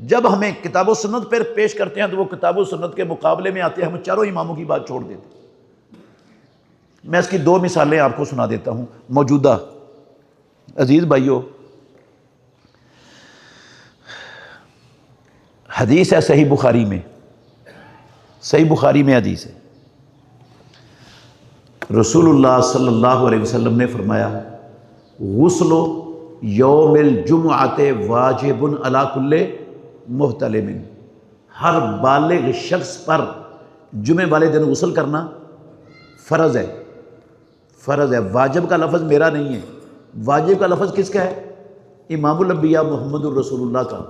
جب ہمیں کتاب و سنت پر پیش کرتے ہیں تو وہ کتاب و سنت کے مقابلے میں آتے ہیں، ہم چاروں اماموں کی بات چھوڑ دیتے ہیں۔ میں اس کی 2 مثالیں آپ کو سنا دیتا ہوں موجودہ۔ عزیز بھائیو، حدیث ہے صحیح بخاری میں، صحیح بخاری میں حدیث ہے، رسول اللہ صلی اللہ علیہ وسلم نے فرمایا غسل یوم الجمعۃ واجب علی کل محتلم، ہر بالغ شخص پر جمعے والے دن غسل کرنا فرض ہے، فرض ہے۔ واجب کا لفظ میرا نہیں ہے، واجب کا لفظ کس کا ہے؟ امام الانبیاء محمد الرسول اللہ کا،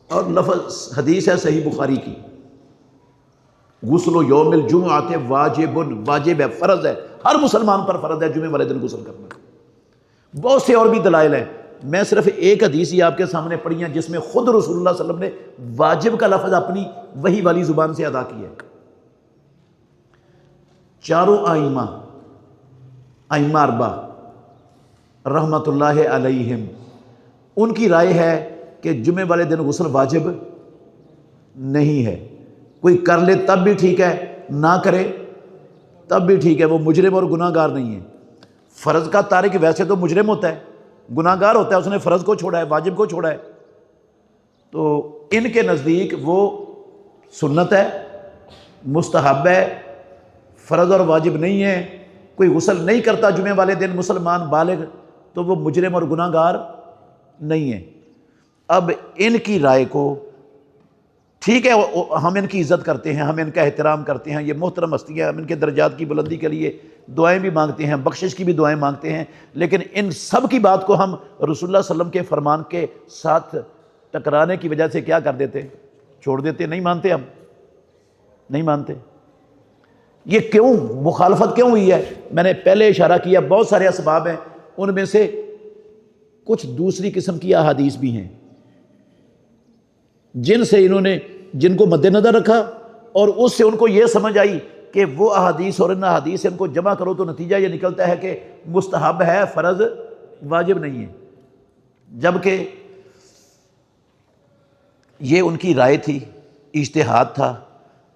اور لفظ حدیث ہے صحیح بخاری کی، غسل یوم الجمعۃ واجب، واجب ہے، فرض ہے، ہر مسلمان پر فرض ہے جمعے والے دن غسل کرنا۔ بہت سے اور بھی دلائل ہیں، میں صرف ایک حدیث ہی آپ کے سامنے پڑھی ہیں جس میں خود رسول اللہ صلی اللہ علیہ وسلم نے واجب کا لفظ اپنی وحی والی زبان سے ادا کیا ہے۔ چاروں ائمہ اربعہ رحمت اللہ علیہم، ان کی رائے ہے کہ جمعے والے دن غسل واجب نہیں ہے، کوئی کر لے تب بھی ٹھیک ہے، نہ کرے تب بھی ٹھیک ہے، وہ مجرم اور گناہ گار نہیں ہے۔ فرض کا تارک ویسے تو مجرم ہوتا ہے، گناہ گار ہوتا ہے، اس نے فرض کو چھوڑا ہے، واجب کو چھوڑا ہے، تو ان کے نزدیک وہ سنت ہے، مستحب ہے، فرض اور واجب نہیں ہے۔ کوئی غسل نہیں کرتا جمعے والے دن مسلمان بالغ تو وہ مجرم اور گناہ گار نہیں ہے۔ اب ان کی رائے کو ٹھیک ہے، ہم ان کی عزت کرتے ہیں، ہم ان کا احترام کرتے ہیں، یہ محترم ہستیاں، ہم ان کے درجات کی بلندی کے لیے دعائیں بھی مانگتے ہیں، بخشش کی بھی دعائیں مانگتے ہیں، لیکن ان سب کی بات کو ہم رسول اللہ صلی اللہ علیہ وسلم کے فرمان کے ساتھ ٹکرانے کی وجہ سے کیا کر دیتے؟ چھوڑ دیتے، نہیں مانتے، ہم نہیں مانتے۔ یہ کیوں مخالفت کیوں ہوئی ہے؟ میں نے پہلے اشارہ کیا، بہت سارے اسباب ہیں، ان میں سے کچھ دوسری قسم کی احادیث بھی ہیں جن سے انہوں نے جن کو مد نظر رکھا، اور اس سے ان کو یہ سمجھ آئی کہ وہ احادیث اور ان احادیث ان کو جمع کرو تو نتیجہ یہ نکلتا ہے کہ مستحب ہے، فرض واجب نہیں ہے، جبکہ یہ ان کی رائے تھی، اجتہاد تھا،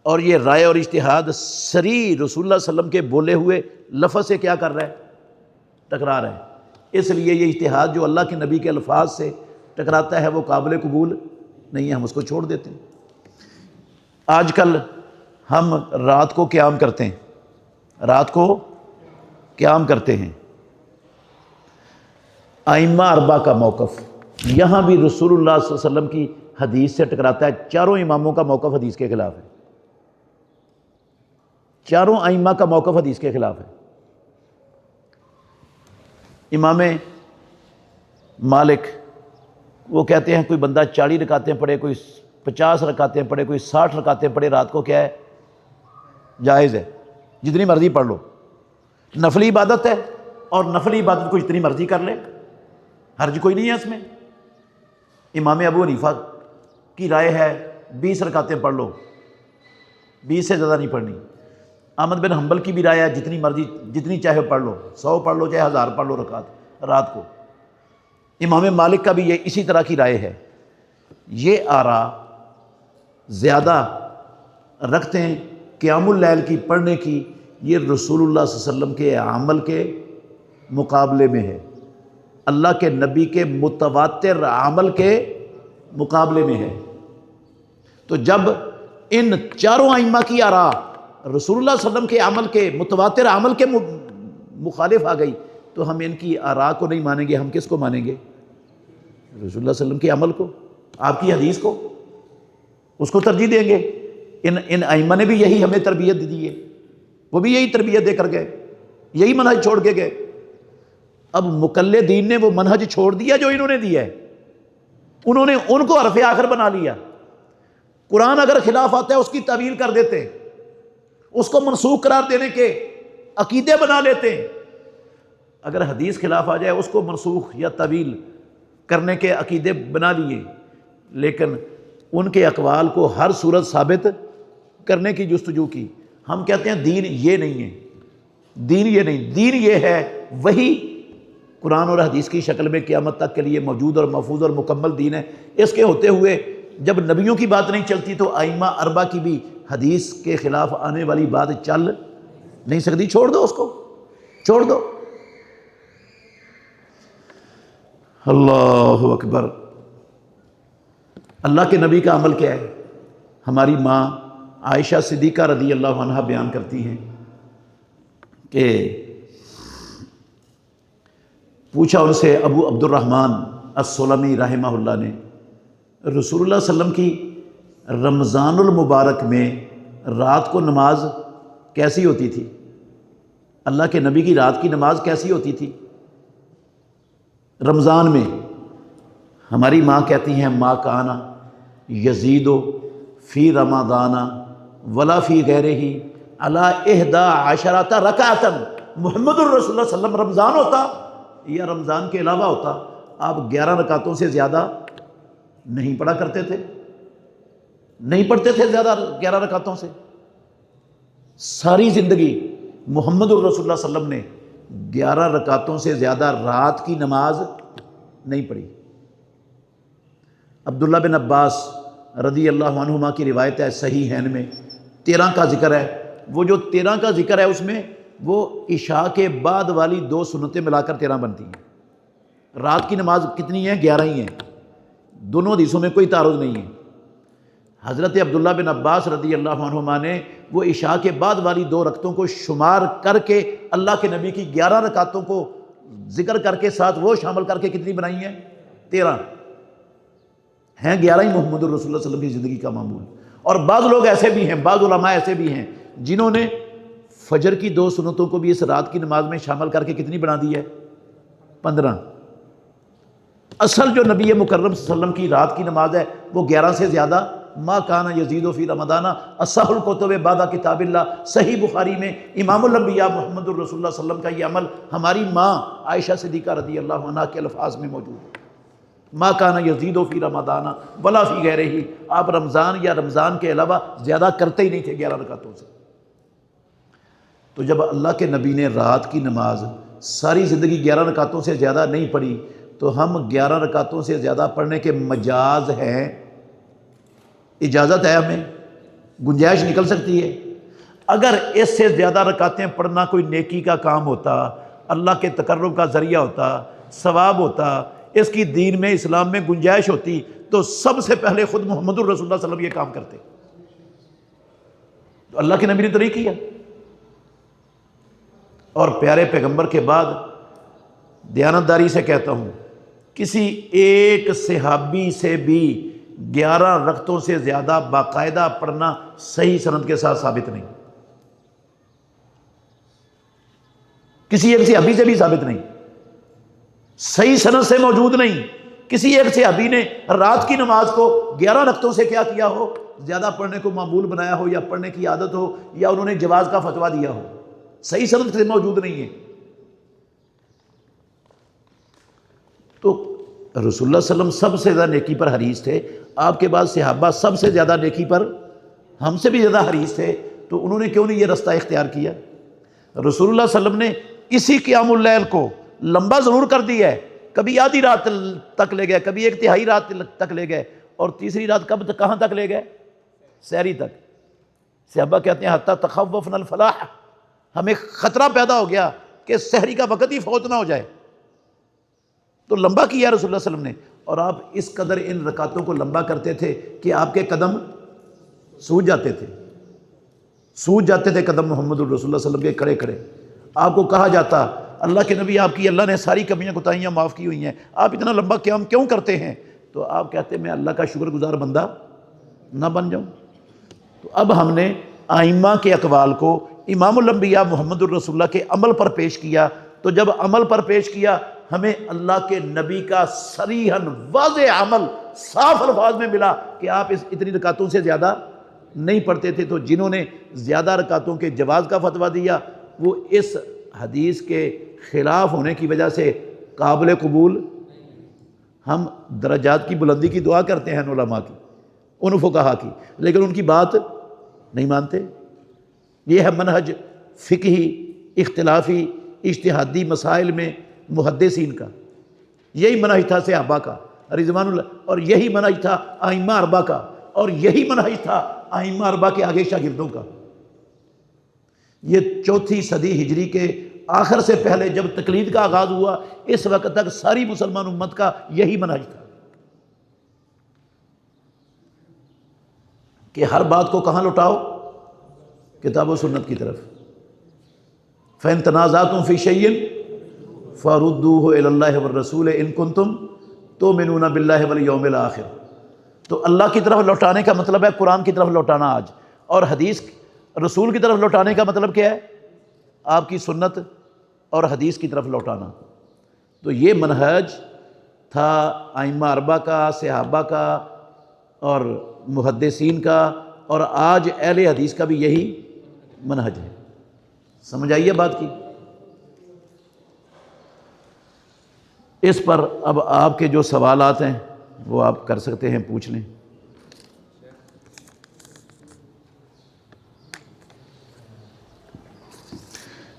اور یہ رائے اور اجتہاد صریح رسول اللہ صلی اللہ علیہ وسلم کے بولے ہوئے لفظ سے کیا کر رہا ہے؟ ٹکرا رہا ہے۔ اس لیے یہ اجتہاد جو اللہ کے نبی کے الفاظ سے ٹکراتا ہے وہ قابل قبول نہیں ہے، ہم اس کو چھوڑ دیتے ہیں۔ آج کل ہم رات کو قیام کرتے ہیں، رات کو قیام کرتے ہیں، ائمہ اربعہ کا موقف یہاں بھی رسول اللہ صلی اللہ علیہ وسلم کی حدیث سے ٹکراتا ہے۔ چاروں اماموں کا موقف حدیث کے خلاف ہے، چاروں ائمہ کا موقف حدیث کے خلاف ہے۔ امام مالک وہ کہتے ہیں کوئی بندہ 40 رکعتیں پڑھے، کوئی 50 رکعتیں پڑھے، کوئی 60 رکعتیں پڑھے، رات کو کیا ہے؟ جائز ہے، جتنی مرضی پڑھ لو، نفلی عبادت ہے، اور نفلی عبادت کو جتنی مرضی کر لے، حرج کوئی نہیں ہے اس میں۔ امام ابو حنیفہ کی رائے ہے 20 رکعتیں پڑھ لو، 20 سے زیادہ نہیں پڑھنی۔ احمد بن حنبل کی بھی رائے ہے جتنی مرضی جتنی چاہے پڑھ لو، 100 پڑھ لو چاہے 1000 پڑھ لو رکعت رات کو۔ امام مالک کا بھی یہ اسی طرح کی رائے ہے۔ یہ آراء زیادہ رکھتے ہیں قیام اللیل کی پڑھنے کی، یہ رسول اللہ صلی اللہ علیہ وسلم کے عمل کے مقابلے میں ہے، اللہ کے نبی کے متواتر عمل کے مقابلے میں ہے۔ تو جب ان چاروں ائمہ کی آراء رسول اللہ صلی اللہ علیہ وسلم کے عمل کے متواتر عمل کے مخالف آ گئی تو ہم ان کی آراء کو نہیں مانیں گے، ہم کس کو مانیں گے؟ رسول اللہ صلی اللہ علیہ وسلم کے عمل کو، آپ کی حدیث کو، اس کو ترجیح دیں گے۔ ان ائمہ نے بھی یہی ہمیں تربیت دی ہے، وہ بھی یہی تربیت دے کر گئے، یہی منہج چھوڑ کے گئے۔ اب مقلدین نے وہ منہج چھوڑ دیا جو انہوں نے دیا ہے، انہوں نے ان کو حرف آخر بنا لیا۔ قرآن اگر خلاف آتا ہے اس کی تعویل کر دیتے ہیں، اس کو منسوخ قرار دینے کے عقیدے بنا لیتے ہیں۔ اگر حدیث خلاف آ جائے اس کو منسوخ یا تعویل کرنے کے عقیدے بنا لیے، لیکن ان کے اقوال کو ہر صورت ثابت کرنے کی جستجو کی۔ ہم کہتے ہیں دین یہ نہیں ہے، دین یہ نہیں، دین یہ ہے وہی قرآن اور حدیث کی شکل میں قیامت تک کے لیے موجود اور محفوظ اور مکمل دین ہے۔ اس کے ہوتے ہوئے جب نبیوں کی بات نہیں چلتی تو ائمہ اربعہ کی بھی حدیث کے خلاف آنے والی بات چل نہیں سکتی، چھوڑ دو اس کو، چھوڑ دو۔ اللہ اکبر۔ اللہ کے نبی کا عمل کیا ہے؟ ہماری ماں عائشہ صدیقہ رضی اللہ عنہا بیان کرتی ہیں کہ پوچھا ان سے ابو عبد الرحمن السلمی رحمہ اللہ نے، رسول اللہ صلی اللہ علیہ وسلم کی رمضان المبارک میں رات کو نماز کیسی ہوتی تھی؟ اللہ کے نبی کی رات کی نماز کیسی ہوتی تھی رمضان میں؟ ہماری ماں کہتی ہیں ما کانا یزید فی رمضان ولا فی غیرہ علی 11 رکعۃ۔ محمد الرسول اللہ صلی اللہ علیہ وسلم رمضان ہوتا یا رمضان کے علاوہ ہوتا، آپ 11 رکعتوں سے زیادہ نہیں پڑھا کرتے تھے، نہیں پڑھتے تھے زیادہ 11 رکعتوں سے۔ ساری زندگی محمد الرسول اللہ صلی اللہ علیہ وسلم نے 11 رکعتوں سے زیادہ رات کی نماز نہیں پڑھی۔ عبداللہ بن عباس رضی اللہ عنہما کی روایت ہے صحیحین میں 13 کا ذکر ہے. وہ جو 13 کا ذکر ہے اس میں وہ عشاء کے بعد والی 2 سنتیں ملا کر 13 بنتی ہیں. رات کی نماز کتنی ہیں؟ 11 ہی ہیں. دونوں حدیثوں میں کوئی تعارض نہیں ہے. حضرت عبداللہ بن عباس رضی اللہ عنہما نے وہ عشاء کے بعد والی 2 رکعتوں کو شمار کر کے اللہ کے نبی کی 11 رکعتوں کو ذکر کر کے ساتھ وہ شامل کر کے کتنی بنائی ہیں؟ 13 ہیں. 11 ہی محمد الرسول اللہ صلی اللہ علیہ وسلم کی زندگی کا معمول. اور بعض لوگ ایسے بھی ہیں، بعض علماء ایسے بھی ہیں جنہوں نے فجر کی 2 سنتوں کو بھی اس رات کی نماز میں شامل کر کے کتنی بنا دی ہے؟ 15. اصل جو نبی مکرم صلی اللہ علیہ وسلم کی رات کی نماز ہے وہ 11 سے زیادہ ما کان یزید فی رمضان اصح الکتب بعد کتاب اللہ. صحیح بخاری میں امام الانبیاء محمد الرسول اللہ صلی اللہ علیہ وسلم کا یہ عمل ہماری ماں عائشہ صدیقہ رضی اللہ عنہا کے الفاظ میں موجود ہے. ما کان یزید فی رمضان ولا فی غیرہ. آپ رمضان یا رمضان کے علاوہ زیادہ کرتے ہی نہیں تھے 11 رکعتوں سے. تو جب اللہ کے نبی نے رات کی نماز ساری زندگی 11 رکعتوں سے زیادہ نہیں پڑھی تو ہم 11 رکعتوں سے زیادہ پڑھنے کے مجاز ہیں؟ اجازت ہے؟ ہمیں گنجائش نکل سکتی ہے؟ اگر اس سے زیادہ رکعتیں پڑھنا کوئی نیکی کا کام ہوتا، اللہ کے تقرب کا ذریعہ ہوتا، ثواب ہوتا، اس کی دین میں اسلام میں گنجائش ہوتی تو سب سے پہلے خود محمد الرسول اللہ صلی اللہ علیہ وسلم یہ کام کرتے. تو اللہ کے نبی نے تو نہیں کیا. اور پیارے پیغمبر کے بعد دیانتداری سے کہتا ہوں کسی ایک صحابی سے بھی 11 رکعتوں سے زیادہ باقاعدہ پڑھنا صحیح سند کے ساتھ ثابت نہیں. کسی ایک صحابی سے بھی ثابت نہیں، صحیح سند سے موجود نہیں. کسی ایک صحابی نے رات کی نماز کو 11 رکعتوں سے کیا کیا ہو، زیادہ پڑھنے کو معمول بنایا ہو یا پڑھنے کی عادت ہو یا انہوں نے جواز کا فتویٰ دیا ہو، صحیح سند سے موجود نہیں ہے. تو رسول اللہ صلی اللہ علیہ وسلم سب سے زیادہ نیکی پر حریص تھے. آپ کے بعد صحابہ سب سے زیادہ نیکی پر ہم سے بھی زیادہ حریص تھے، تو انہوں نے کیوں نہیں یہ رستہ اختیار کیا؟ رسول اللہ صلی اللہ علیہ وسلم نے اسی قیام اللیل کو لمبا ضرور کر دیا ہے. کبھی آدھی رات تک لے گئے، کبھی 1/3 رات تک لے گئے، اور تیسری رات کہاں تک لے گئے؟ سحری تک. صحابہ کہتے ہیں حتی تخوفنا الفلاح، ہمیں خطرہ پیدا ہو گیا کہ سحری کا وقت ہی فوت نہ ہو جائے. تو لمبا کیا رسول اللہ صلی اللہ علیہ وسلم نے. اور آپ اس قدر ان رکعتوں کو لمبا کرتے تھے کہ آپ کے قدم سوج جاتے تھے، سوج جاتے تھے قدم محمد الرسول اللہ صلی اللہ علیہ وسلم کے کھڑے کھڑے. آپ کو کہا جاتا اللہ کے نبی آپ کی اللہ نے ساری کمیاں کوتاہیاں معاف کی ہوئی ہیں، آپ اتنا لمبا قیام کیوں کرتے ہیں؟ تو آپ کہتے میں اللہ کا شکر گزار بندہ نہ بن جاؤں. تو اب ہم نے ائمہ کے اقوال کو امام الانبیاء محمد الرسول اللہ کے عمل پر پیش کیا. تو جب عمل پر پیش کیا ہمیں اللہ کے نبی کا صریحاً واضح عمل صاف الفاظ میں ملا کہ آپ اس اتنی رکعتوں سے زیادہ نہیں پڑھتے تھے. تو جنہوں نے زیادہ رکعتوں کے جواز کا فتویٰ دیا وہ اس حدیث کے خلاف ہونے کی وجہ سے قابل قبول. ہم درجات کی بلندی کی دعا کرتے ہیں علماء کی، ان فقہا کی، لیکن ان کی بات نہیں مانتے. یہ ہے منہج فقہی اختلافی اجتہادی مسائل میں محدثین کا. یہی منہج تھا صحابہ کا رضوان اللہ، اور یہی منہج تھا ائمہ اربعہ کا، اور یہی منہج تھا ائمہ اربعہ کے آگے شاگردوں کا. یہ 4 صدی ہجری کے آخر سے پہلے جب تقلید کا آغاز ہوا اس وقت تک ساری مسلمان امت کا یہی منہج تھا کہ ہر بات کو کہاں لوٹاؤ؟ کتاب و سنت کی طرف. فَإِن تَنَازَعْتُمْ فِي شَيْءٍ فَرُدُّوهُ إِلَى اللَّهِ وَالرَّسُولِ إِن كُنتُمْ تُؤْمِنُونَ بِاللَّهِ وَالْيَوْمِ الْآخِرِ. تو اللہ کی طرف لوٹانے کا مطلب ہے قرآن کی طرف لوٹانا آج، اور حدیث رسول کی طرف لوٹانے کا مطلب کیا ہے؟ آپ کی سنت اور حدیث کی طرف لوٹانا. تو یہ منہج تھا ائمہ اربعہ کا، صحابہ کا اور محدثین کا، اور آج اہل حدیث کا بھی یہی منہج ہے. سمجھ آئیے بات کی؟ اس پر اب آپ کے جو سوالات ہیں وہ آپ کر سکتے ہیں، پوچھ لیں.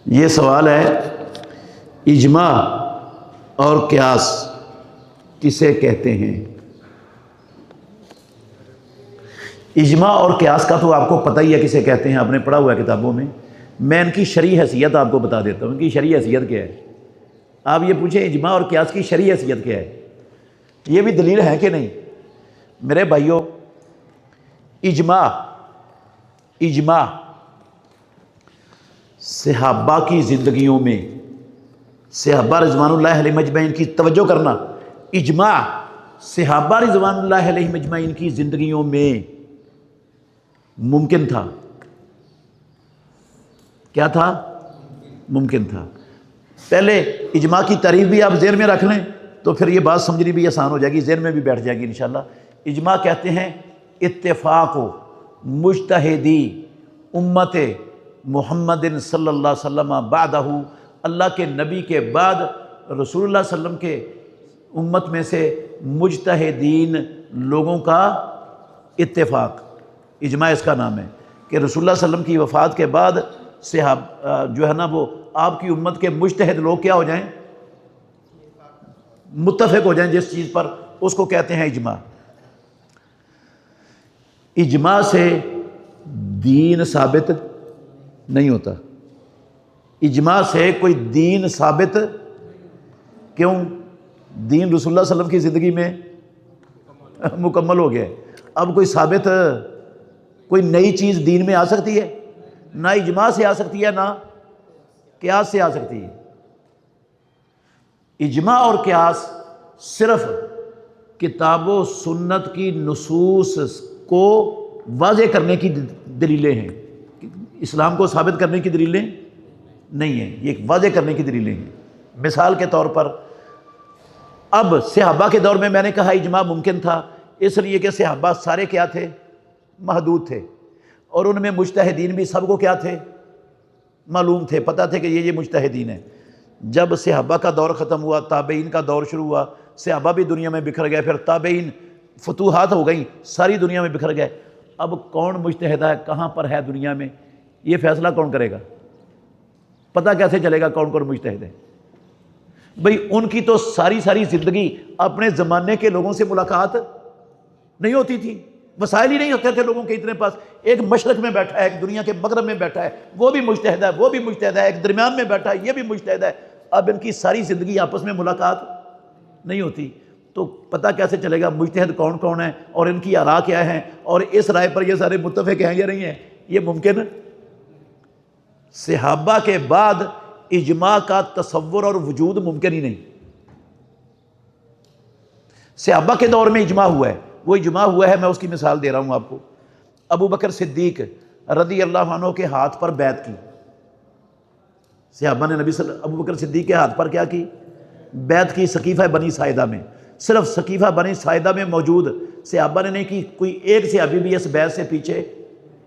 یہ سوال ہے اجماع اور قیاس کسے کہتے ہیں؟ اجماع اور قیاس کا تو آپ کو پتہ ہی ہے کسے کہتے ہیں، آپ نے پڑھا ہوا ہے کتابوں میں۔ میں ان کی شرعی حیثیت آپ کو بتا دیتا ہوں، ان کی شرعی حیثیت کیا ہے۔ آپ یہ پوچھیں اجماع اور قیاس کی شرعی حیثیت کیا ہے، یہ بھی دلیل ہے کہ نہیں؟ میرے بھائیوں، اجماع صحابہ کی زندگیوں میں، صحابہ رضوان اللہ علیہ مجمعین کی توجہ کرنا، اجماع صحابہ رضوان اللہ علیہ مجمعین کی زندگیوں میں ممکن تھا۔ کیا تھا؟ ممکن تھا۔ پہلے اجماع کی تعریف بھی آپ ذہن میں رکھ لیں تو پھر یہ بات سمجھنی بھی آسان ہو جائے گی، ذہن میں بھی بیٹھ جائے گی انشاءاللہ۔ اجماع کہتے ہیں اتفاق و مجتہدی امت محمد صلی اللہ علیہ وسلم بعدہ، اللہ کے نبی کے بعد رسول اللہ صلی اللہ علیہ وسلم کے امت میں سے مجتہدین لوگوں کا اتفاق، اجماع اس کا نام ہے کہ رسول اللہ صلی اللہ علیہ وسلم کی وفات کے بعد جو ہے نا وہ آپ کی امت کے مجتہد لوگ کیا ہو جائیں؟ متفق ہو جائیں جس چیز پر، اس کو کہتے ہیں اجماع۔ اجماع سے دین ثابت نہیں ہوتا، اجماع سے کوئی دین ثابت کیوں؟ دین رسول اللہ صلی اللہ علیہ وسلم کی زندگی میں مکمل ہو گیا ہے، اب کوئی ثابت کوئی نئی چیز دین میں آ سکتی ہے؟ نہ اجماع سے آ سکتی ہے نہ قیاس سے آ سکتی ہے۔ اجماع اور قیاس صرف کتاب و سنت کی نصوص کو واضح کرنے کی دلیلیں ہیں، اسلام کو ثابت کرنے کی دلیلیں نہیں ہیں، یہ واضح کرنے کی دلیلیں ہیں۔ مثال کے طور پر اب صحابہ کے دور میں نے کہا اجماع ممکن تھا، اس لیے کہ صحابہ سارے کیا تھے؟ محدود تھے، اور ان میں مجتہدین بھی سب کو کیا تھے؟ معلوم تھے، پتہ تھے کہ یہ مجتہدین ہیں۔ جب صحابہ کا دور ختم ہوا، تابعین کا دور شروع ہوا، صحابہ بھی دنیا میں بکھر گئے، پھر تابعین، فتوحات ہو گئیں، ساری دنیا میں بکھر گئے۔ اب کون مجتہد ہے، کہاں پر ہے دنیا میں، یہ فیصلہ کون کرے گا؟ پتہ کیسے چلے گا کون کون مجتہد ہے؟ بھئی ان کی تو ساری زندگی اپنے زمانے کے لوگوں سے ملاقات نہیں ہوتی تھی، وسائل ہی نہیں ہوتے تھے لوگوں کے اتنے پاس۔ ایک مشرق میں بیٹھا ہے، ایک دنیا کے مغرب میں بیٹھا ہے، وہ بھی مجتہد ہے، وہ بھی مجتہد ہے، ایک درمیان میں بیٹھا ہے، یہ بھی مجتہد ہے۔ اب ان کی ساری زندگی آپس میں ملاقات نہیں ہوتی، تو پتہ کیسے چلے گا مجتہد کون کون ہے اور ان کی آراء کیا ہیں، اور اس رائے پر یہ سارے متفق ہیں یا نہیں ہیں؟ یہ ممکن ہے؟ صحابہ کے بعد اجماع کا تصور اور وجود ممکن ہی نہیں۔ صحابہ کے دور میں اجماع ہوا ہے، وہ اجماع ہوا ہے، میں اس کی مثال دے رہا ہوں آپ کو۔ ابو بکر صدیق رضی اللہ عنہ کے ہاتھ پر بیعت کی، صحابہ نے ابو بکر صدیق کے ہاتھ پر کیا کی؟ بیعت کی، سقیفہ بنی ساعدہ میں۔ صرف سقیفہ بنی ساعدہ میں موجود صحابہ نے نہیں کی، کوئی ایک صحابی بھی اس بیعت سے پیچھے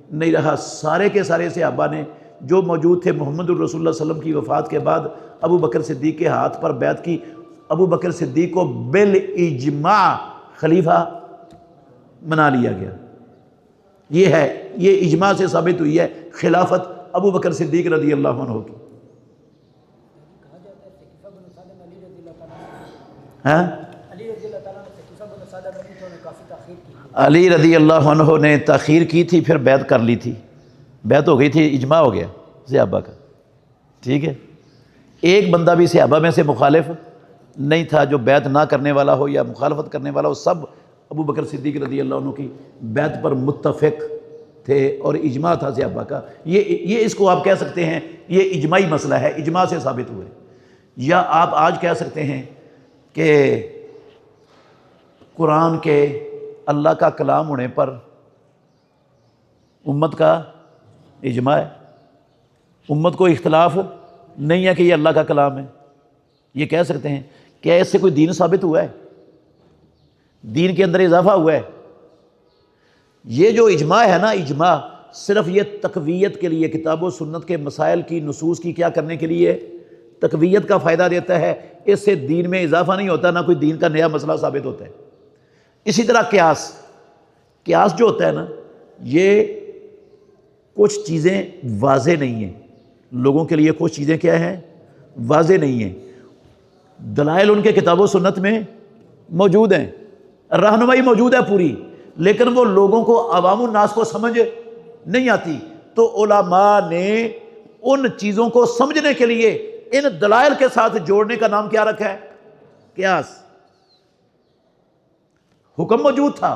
نہیں رہا، سارے کے سارے صحابہ نے جو موجود تھے محمد الرسول اللہ صلی اللہ علیہ وسلم کی وفات کے بعد ابو بکر صدیق کے ہاتھ پر بیعت کی۔ ابو بکر صدیق کو بالاجماع خلیفہ بنا لیا گیا۔ یہ ہے، یہ اجماع سے ثابت ہوئی ہے خلافت ابو بکر صدیق رضی اللہ عنہ کی۔ ہاں، علی رضی اللہ عنہ نے تاخیر کی تھی، پھر بیعت کر لی تھی، بیعت ہو گئی تھی، اجماع ہو گیا صحابہ کا، ٹھیک ہے۔ ایک بندہ بھی صحابہ میں سے مخالف نہیں تھا جو بیعت نہ کرنے والا ہو یا مخالفت کرنے والا ہو، سب ابو بکر صدیق رضی اللہ عنہ کی بیعت پر متفق تھے اور اجماع تھا صحابہ کا۔ یہ اس کو آپ کہہ سکتے ہیں یہ اجماعی مسئلہ ہے، اجماع سے ثابت ہوئے۔ یا آپ آج کہہ سکتے ہیں کہ قرآن کے اللہ کا کلام ہونے پر امت کا اجماع ہے، امت کو اختلاف نہیں ہے کہ یہ اللہ کا کلام ہے، یہ کہہ سکتے ہیں۔ کیا اس سے کوئی دین ثابت ہوا ہے؟ دین کے اندر اضافہ ہوا ہے؟ یہ جو اجماع ہے نا، اجماع صرف یہ تقویت کے لیے، کتاب و سنت کے مسائل کی نصوص کی کیا کرنے کے لیے؟ تقویت کا فائدہ دیتا ہے، اس سے دین میں اضافہ نہیں ہوتا، نہ کوئی دین کا نیا مسئلہ ثابت ہوتا ہے۔ اسی طرح قیاس جو ہوتا ہے نا، یہ کچھ چیزیں واضح نہیں ہیں لوگوں کے لیے، کچھ چیزیں کیا ہیں؟ واضح نہیں ہیں، دلائل ان کے کتاب و سنت میں موجود ہیں، رہنمائی موجود ہے پوری، لیکن وہ لوگوں کو، عوام الناس کو سمجھ نہیں آتی، تو علماء نے ان چیزوں کو سمجھنے کے لیے ان دلائل کے ساتھ جوڑنے کا نام کیا رکھا ہے؟ قیاس۔ حکم موجود تھا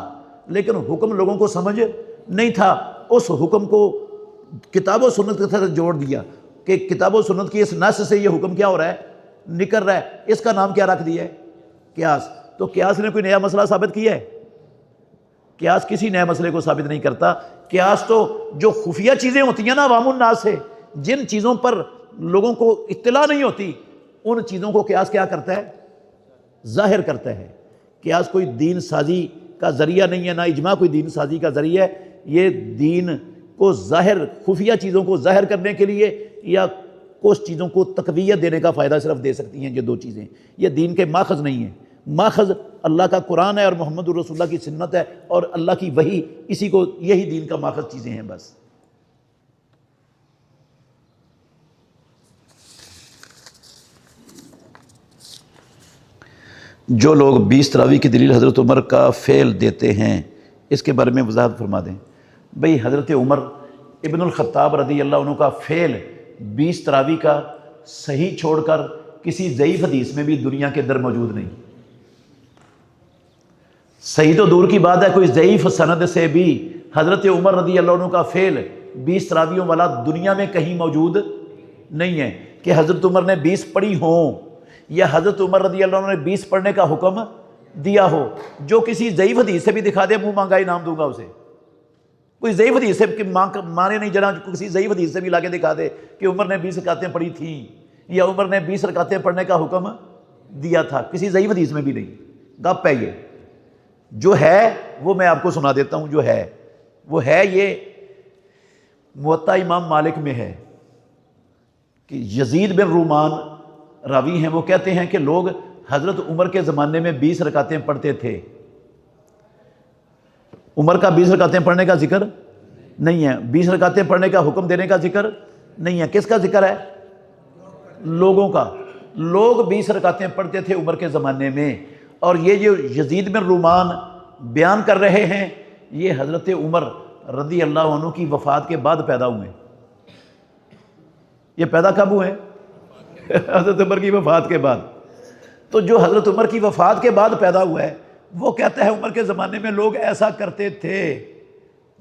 لیکن حکم لوگوں کو سمجھ نہیں تھا، اس حکم کو کتاب و سنت کے ساتھ جوڑ دیا کہ کتاب و سنت کی اس نص سے یہ حکم کیا ہو رہا ہے؟ نکل رہا ہے، اس کا نام کیا رکھ دیا ہے؟ قیاس۔ تو قیاس نے کوئی نیا مسئلہ ثابت کیا ہے؟ قیاس کسی نئے مسئلے کو ثابت نہیں کرتا۔ قیاس تو جو خفیہ چیزیں ہوتی ہیں نا عوام الناس سے، جن چیزوں پر لوگوں کو اطلاع نہیں ہوتی، ان چیزوں کو قیاس کیا کرتا ہے؟ ظاہر کرتا ہے۔ قیاس کوئی دین سازی کا ذریعہ نہیں ہے، نہ اجماع کوئی دین سازی کا ذریعہ ہے۔ یہ دین کو ظاہر، خفیہ چیزوں کو ظاہر کرنے کے لیے یا کچھ چیزوں کو تقویت دینے کا فائدہ صرف دے سکتی ہیں یہ دو چیزیں۔ یہ دین کے ماخذ نہیں ہیں۔ ماخذ اللہ کا قرآن ہے اور محمد الرسول اللہ کی سنت ہے اور اللہ کی وحی، اسی کو، یہی دین کا ماخذ چیزیں ہیں بس۔ جو لوگ 20 تراویح کی دلیل حضرت عمر کا فعل دیتے ہیں، اس کے بارے میں وضاحت فرما دیں۔ بھئی حضرت عمر ابن الخطاب رضی اللہ عنہ کا فعل 20 تراویح کا صحیح چھوڑ کر کسی ضعیف حدیث میں بھی دنیا کے اندر موجود نہیں۔ صحیح تو دور کی بات ہے، کوئی ضعیف سند سے بھی حضرت عمر رضی اللہ عنہ کا فعل 20 تراویحوں والا دنیا میں کہیں موجود نہیں ہے کہ حضرت عمر نے 20 پڑھی ہوں یا حضرت عمر رضی اللہ عنہ نے 20 پڑھنے کا حکم دیا ہو۔ جو کسی ضعیف حدیث سے بھی دکھا دے، منہ مانگا انعام دوں گا اسے۔ کوئی ضعیف حدیث سے مانے نہیں جنا، کسی ضعیف حدیث سے بھی لا کے دکھا دے کہ عمر نے 20 رکعتیں پڑھی تھیں یا عمر نے 20 رکعتیں پڑھنے کا حکم دیا تھا، کسی ضعیف حدیث میں بھی نہیں۔ گپ ہے یہ۔ جو ہے وہ میں آپ کو سنا دیتا ہوں، جو ہے وہ ہے یہ موطا امام مالک میں ہے کہ یزید بن رومان راوی ہیں، وہ کہتے ہیں کہ لوگ حضرت عمر کے زمانے میں 20 رکعتیں پڑھتے تھے۔ عمر کا 20 رکعتیں پڑھنے کا ذکر نہیں ہے، 20 رکعتیں پڑھنے کا حکم دینے کا ذکر نہیں ہے۔ کس کا ذکر ہے؟ لوگوں کا۔ لوگ 20 رکعتیں پڑھتے تھے عمر کے زمانے میں، اور یہ جو یزید بن رومان بیان کر رہے ہیں یہ حضرت عمر رضی اللہ عنہ کی وفات کے بعد پیدا ہوئے۔ یہ پیدا کب ہوئے؟ حضرت عمر کی وفات کے بعد۔ تو جو حضرت عمر کی وفات کے بعد پیدا ہوا ہے وہ کہتا ہے عمر کے زمانے میں لوگ ایسا کرتے تھے۔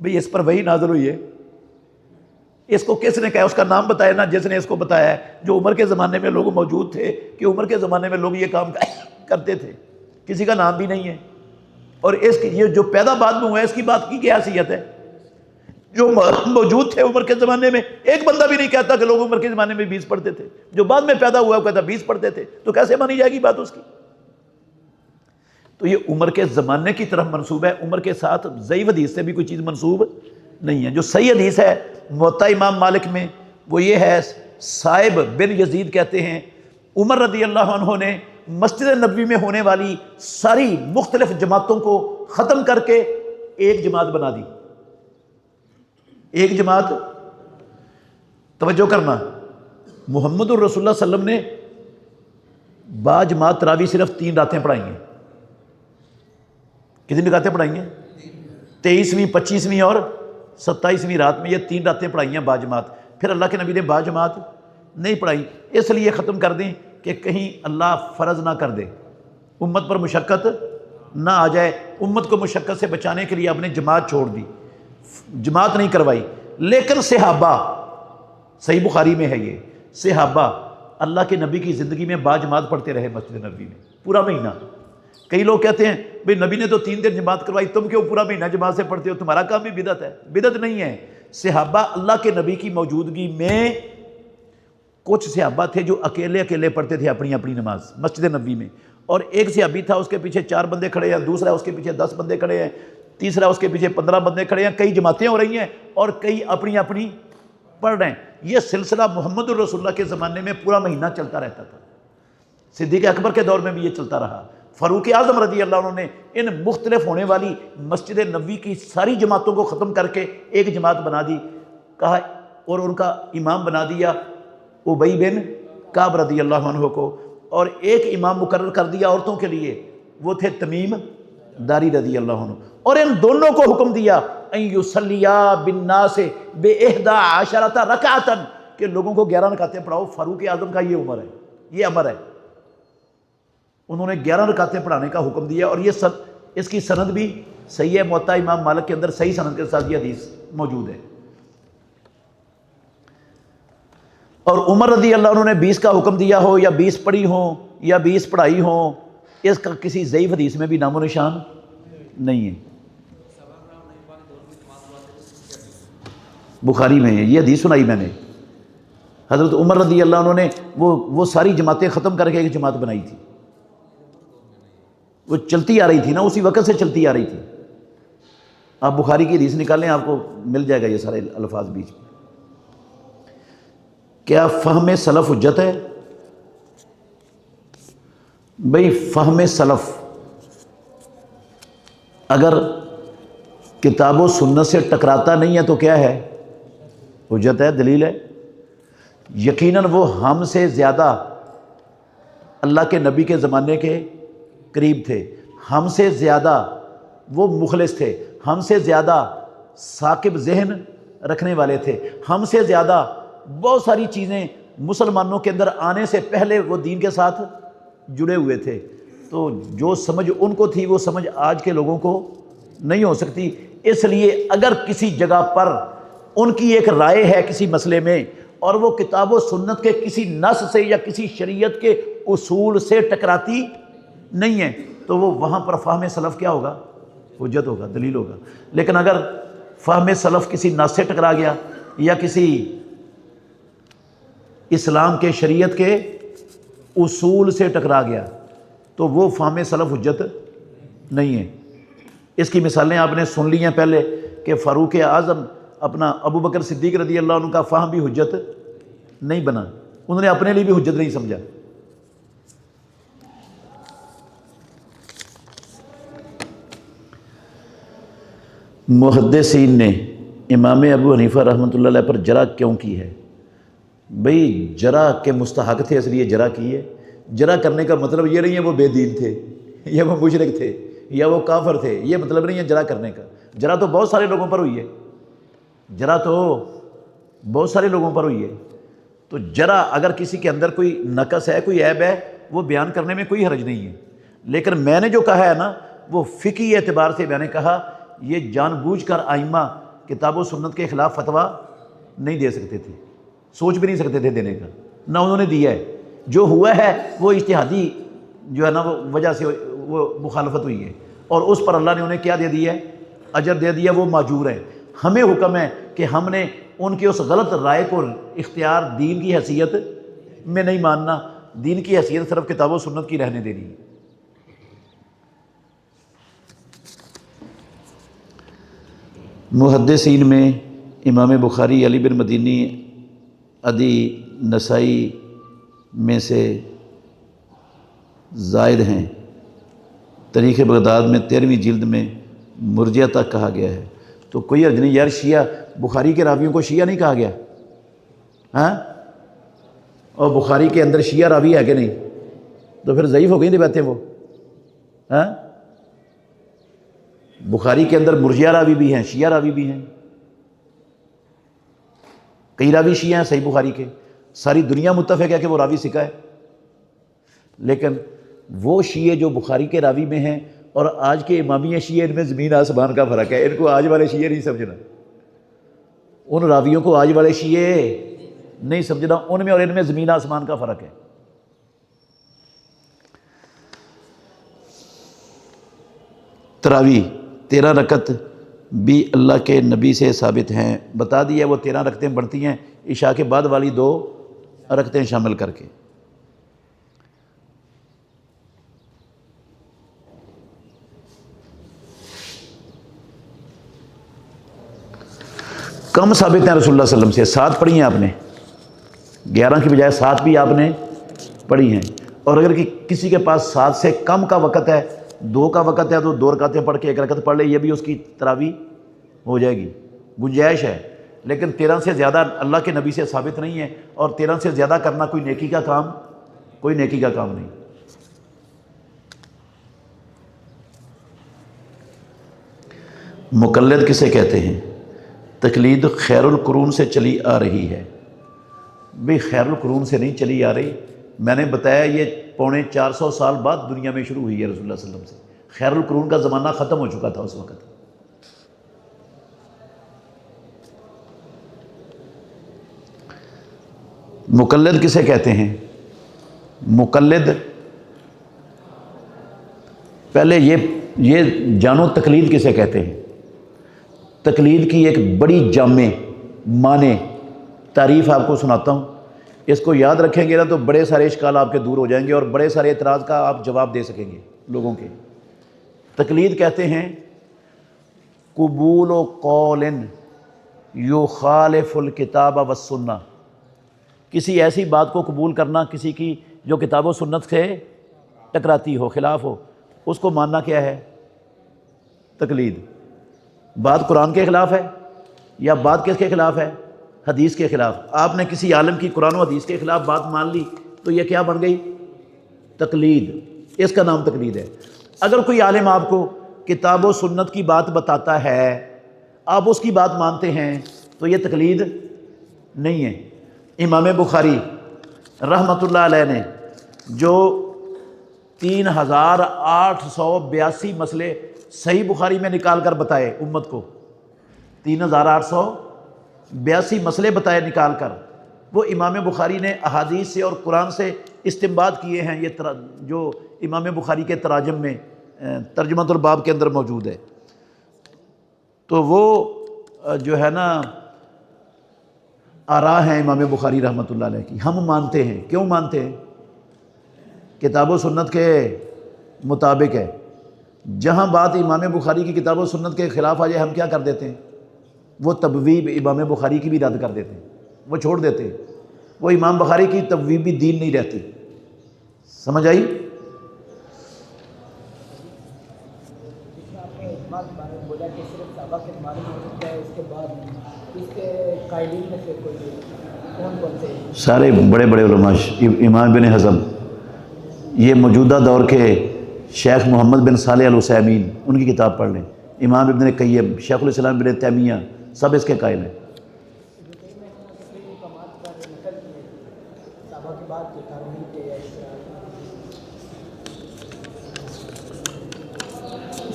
بھئی اس پر وحی نازل ہوئی ہے، اس کو کس نے کہا؟ اس کا نام بتایا نا جس نے اس کو بتایا ہے، جو عمر کے زمانے میں لوگ موجود تھے کہ عمر کے زمانے میں لوگ یہ کام کرتے تھے، کسی کا نام بھی نہیں ہے۔ اور اس کی یہ جو پیدا بعد میں ہوا ہے اس کی بات کی کیا حیثیت ہے؟ جو موجود تھے عمر کے زمانے میں، ایک بندہ بھی نہیں کہتا کہ لوگ عمر کے زمانے میں 20 پڑھتے تھے۔ جو بعد میں پیدا ہوا وہ کہتا 20 پڑھتے تھے، تو کیسے مانی جائے گی بات اس کی؟ تو یہ عمر کے زمانے کی طرف منسوب ہے، عمر کے ساتھ ضعیف حدیث سے بھی کوئی چیز منسوب نہیں ہے۔ جو صحیح حدیث ہے موطا امام مالک میں وہ یہ ہے، صائب بن یزید کہتے ہیں عمر رضی اللہ عنہ نے مسجد نبوی میں ہونے والی ساری مختلف جماعتوں کو ختم کر کے ایک جماعت بنا دی۔ ایک جماعت، توجہ کرنا، محمد الرسول اللہ صلی اللہ علیہ وسلم نے با جماعت تراویح صرف 3 راتیں پڑھائی ہیں۔ کتنی رکعتیں پڑھائی ہیں؟ 23ویں، 25ویں اور 27ویں رات میں یہ 3 راتیں پڑھائی ہیں با جماعت۔ پھر اللہ کے نبی نے با جماعت نہیں پڑھائی، اس لیے ختم کر دیں کہ کہیں اللہ فرض نہ کر دے، امت پر مشقت نہ آ جائے۔ امت کو مشقت سے بچانے کے لیے آپ نے جماعت چھوڑ دی، جماعت نہیں کروائی۔ لیکن صحابہ، صحیح بخاری میں ہے یہ، صحابہ اللہ کے نبی کی زندگی میں با جماعت پڑھتے رہے مسجد نبوی میں پورا مہینہ۔ کئی لوگ کہتے ہیں بھئی نبی نے تو 3 دن جماعت کروائی، تم کیوں پورا مہینہ جماعت سے پڑھتے ہو؟ تمہارا کام بھی بدعت ہے۔ بدعت نہیں ہے، صحابہ اللہ کے نبی کی موجودگی میں کچھ صحابہ تھے جو اکیلے اکیلے پڑھتے تھے اپنی اپنی نماز مسجد نبوی میں، اور ایک صحابی تھا اس کے پیچھے 4 بندے کھڑے ہیں، دوسرا اس کے پیچھے 10 بندے کھڑے ہیں، تیسرا اس کے پیچھے 15 بندے کھڑے ہیں، کئی جماعتیں ہو رہی ہیں اور کئی اپنی اپنی پڑھ رہے ہیں۔ یہ سلسلہ محمد الرسول اللہ کے زمانے میں پورا مہینہ چلتا رہتا تھا، صدیق اکبر کے دور میں بھی یہ چلتا رہا۔ فاروق اعظم رضی اللہ عنہ نے ان مختلف ہونے والی مسجد نبوی کی ساری جماعتوں کو ختم کر کے ایک جماعت بنا دی، کہا، اور ان کا امام بنا دیا ابی بن کعب رضی اللہ عنہ کو، اور ایک امام مقرر کر دیا عورتوں کے لیے، وہ تھے تمیم داری رضی اللہ عنہ، اور ان دونوں کو حکم دیا ان یصلیا بالناس باحدی عشرۃ رکعۃ، کہ لوگوں کو 11 رکعتیں پڑھاؤ۔ فاروق اعظم کا یہ عمر ہے، یہ امر ہے، انہوں نے 11 رکعتیں پڑھانے کا حکم دیا، اور یہ اس کی سند بھی صحیح ہے، موطا امام مالک کے اندر صحیح سند کے ساتھ یہ حدیث موجود ہے۔ اور عمر رضی اللہ عنہ نے 20 کا حکم دیا ہو، یا 20 پڑھی ہوں یا 20 پڑھائی ہوں، اس کا کسی ضعیف حدیث میں بھی نام و نشان نہیں ہے۔ بخاری میں ہے، یہ حدیث سنائی میں نے، حضرت عمر رضی اللہ عنہ نے وہ ساری جماعتیں ختم کر کے ایک جماعت بنائی تھی، وہ چلتی آ رہی تھی نا، اسی وقت سے چلتی آ رہی تھی۔ آپ بخاری کی حدیث نکالیں، آپ کو مل جائے گا یہ سارے الفاظ بیچ میں۔ کیا فہم سلف حجت ہے؟ بھئی فہم سلف اگر کتاب و سنت سے ٹکراتا نہیں ہے تو کیا ہے؟ حجت ہے، دلیل ہے۔ یقیناً وہ ہم سے زیادہ اللہ کے نبی کے زمانے کے قریب تھے، ہم سے زیادہ وہ مخلص تھے، ہم سے زیادہ ثاقب ذہن رکھنے والے تھے، ہم سے زیادہ بہت ساری چیزیں مسلمانوں کے اندر آنے سے پہلے وہ دین کے ساتھ جڑے ہوئے تھے، تو جو سمجھ ان کو تھی وہ سمجھ آج کے لوگوں کو نہیں ہو سکتی۔ اس لیے اگر کسی جگہ پر ان کی ایک رائے ہے کسی مسئلے میں، اور وہ کتاب و سنت کے کسی نص سے یا کسی شریعت کے اصول سے ٹکراتی نہیں ہے، تو وہ وہاں پر فہم سلف کیا ہوگا؟ حجت ہوگا، دلیل ہوگا۔ لیکن اگر فہم سلف کسی نص سے ٹکرا گیا یا کسی اسلام کے شریعت کے اصول سے ٹکرا گیا تو وہ فہم سلف حجت نہیں ہے۔ اس کی مثالیں آپ نے سن لی ہیں پہلے کہ فاروق اعظم اپنا ابو بکر صدیق رضی اللہ عنہ کا فہم بھی حجت نہیں بنا، انہوں نے اپنے لیے بھی حجت نہیں سمجھا۔ محدثین نے امام ابو حنیفہ رحمۃ اللہ علیہ پر جرح کیوں کی ہے؟ بھئی جرح کے مستحق تھے اس لیے جرح کی ہے۔ جرح کرنے کا مطلب یہ نہیں ہے وہ بے دین تھے یا وہ مشرک تھے یا وہ کافر تھے، یہ مطلب نہیں ہے جرح کرنے کا۔ جرح تو بہت سارے لوگوں پر ہوئی ہے، جرح تو بہت سارے لوگوں پر ہوئی ہے۔ تو جرح اگر کسی کے اندر کوئی نقص ہے، کوئی عیب ہے، وہ بیان کرنے میں کوئی حرج نہیں ہے۔ لیکن میں نے جو کہا ہے نا، وہ فقہی اعتبار سے میں نے کہا یہ جان بوجھ کر ائمہ کتاب و سنت کے خلاف فتویٰ نہیں دے سکتے تھے، سوچ بھی نہیں سکتے تھے دینے کا، نہ انہوں نے دیا ہے۔ جو ہوا ہے وہ اجتہادی جو ہے نا وہ وجہ سے وہ مخالفت ہوئی ہے، اور اس پر اللہ نے انہیں کیا دے دیا ہے؟ اجر دے دیا، وہ معجور ہے۔ ہمیں حکم ہے کہ ہم نے ان کی اس غلط رائے کو اختیار دین کی حیثیت میں نہیں ماننا، دین کی حیثیت صرف کتاب و سنت کی رہنے دینی ہے۔ محدثین میں امام بخاری، علی بن مدینی، عدی، نسائی میں سے زائد ہیں۔ تاریخ بغداد میں 13ویں جلد میں مرجئہ تک کہا گیا ہے۔ تو کوئی حرج نہیں یار، شیعہ بخاری کے راویوں کو شیعہ نہیں کہا گیا؟ ہاں، اور بخاری کے اندر شیعہ راوی ہے کہ نہیں؟ تو پھر ضعیف ہو گئی روایتیں وہ۔ ہاں، بخاری کے اندر مرجئہ راوی بھی ہیں، شیعہ راوی بھی ہیں، کئی راوی شیعہ ہیں صحیح بخاری کے، ساری دنیا متفق ہے کہ وہ راوی ثقہ ہے۔ لیکن وہ شیعہ جو بخاری کے راوی میں ہیں اور آج کے امامیہ شیعہ، ان میں زمین آسمان کا فرق ہے۔ ان کو آج والے شیعہ نہیں سمجھنا، ان راویوں کو آج والے شیعہ نہیں سمجھنا، ان میں اور ان میں زمین آسمان کا فرق ہے۔ تراویح 13 رکعت بھی اللہ کے نبی سے ثابت ہیں، بتا دیا وہ 13 رکعتیں بڑھتی ہیں عشاء کے بعد والی 2 رکعتیں شامل کر کے۔ کم ثابت ہیں رسول اللہ صلی اللہ علیہ وسلم سے، 7 پڑھی ہیں آپ نے، 11 کی بجائے 7 بھی آپ نے پڑھی ہیں۔ اور اگر کسی کے پاس 7 سے کم کا وقت ہے، 2 کا وقت ہے، تو 2 رکعتیں پڑھ کے 1 رکعت پڑھ لے، یہ بھی اس کی تراویح ہو جائے گی، گنجائش ہے۔ لیکن 13 سے زیادہ اللہ کے نبی سے ثابت نہیں ہے، اور 13 سے زیادہ کرنا کوئی نیکی کا کام نہیں۔ مقلد کسے کہتے ہیں؟ تقلید خیر القرون سے چلی آ رہی ہے۔ بھئی خیر القرون سے نہیں چلی آ رہی، میں نے بتایا یہ 450 سال بعد دنیا میں شروع ہوئی ہے رسول اللہ صلی اللہ علیہ وسلم سے۔ خیر القرون کا زمانہ ختم ہو چکا تھا اس وقت۔ مقلد کسے کہتے ہیں؟ مقلد پہلے یہ جانو تقلید کسے کہتے ہیں۔ تقلید کی ایک بڑی جامع معنی تعریف آپ کو سناتا ہوں، اس کو یاد رکھیں گے نا تو بڑے سارے اشکال آپ کے دور ہو جائیں گے اور بڑے سارے اعتراض کا آپ جواب دے سکیں گے لوگوں کے۔ تقلید کہتے ہیں قبول و قول یخالف الکتاب والسنہ، کسی ایسی بات کو قبول کرنا کسی کی جو کتاب و سنت سے ٹکراتی ہو، خلاف ہو، اس کو ماننا کیا ہے؟ تقلید۔ بات قرآن کے خلاف ہے یا بات کس کے خلاف ہے؟ حدیث کے خلاف۔ آپ نے کسی عالم کی قرآن و حدیث کے خلاف بات مان لی تو یہ کیا بن گئی؟ تقلید۔ اس کا نام تقلید ہے۔ اگر کوئی عالم آپ کو کتاب و سنت کی بات بتاتا ہے، آپ اس کی بات مانتے ہیں تو یہ تقلید نہیں ہے۔ امام بخاری رحمۃ اللہ علیہ نے جو 3882 مسئلے صحیح بخاری میں نکال کر بتائے امت کو، 3882 مسئلے بتائے نکال کر، وہ امام بخاری نے احادیث سے اور قرآن سے استنباط کیے ہیں۔ یہ جو امام بخاری کے تراجم میں ترجمۃ الباب کے اندر موجود ہے، تو وہ جو ہے نا آراء ہیں امام بخاری رحمۃ اللہ علیہ کی، ہم مانتے ہیں۔ کیوں مانتے ہیں؟ کتاب و سنت کے مطابق ہے۔ جہاں بات امام بخاری کی کتاب و سنت کے خلاف آ جائے ہم کیا کر دیتے ہیں؟ وہ تبویب امام بخاری کی بھی رد کر دیتے ہیں، وہ چھوڑ دیتے ہیں۔ وہ امام بخاری کی تبویب بھی دین نہیں رہتی۔ سمجھ آئی؟ سارے بڑے بڑے علماء، امام بن حزم، یہ موجودہ دور کے شیخ محمد بن صالح العثیمین، ان کی کتاب پڑھ لیں، امام ابن قیم، شیخ الاسلام ابن تیمیہ، سب اس کے قائل ہیں۔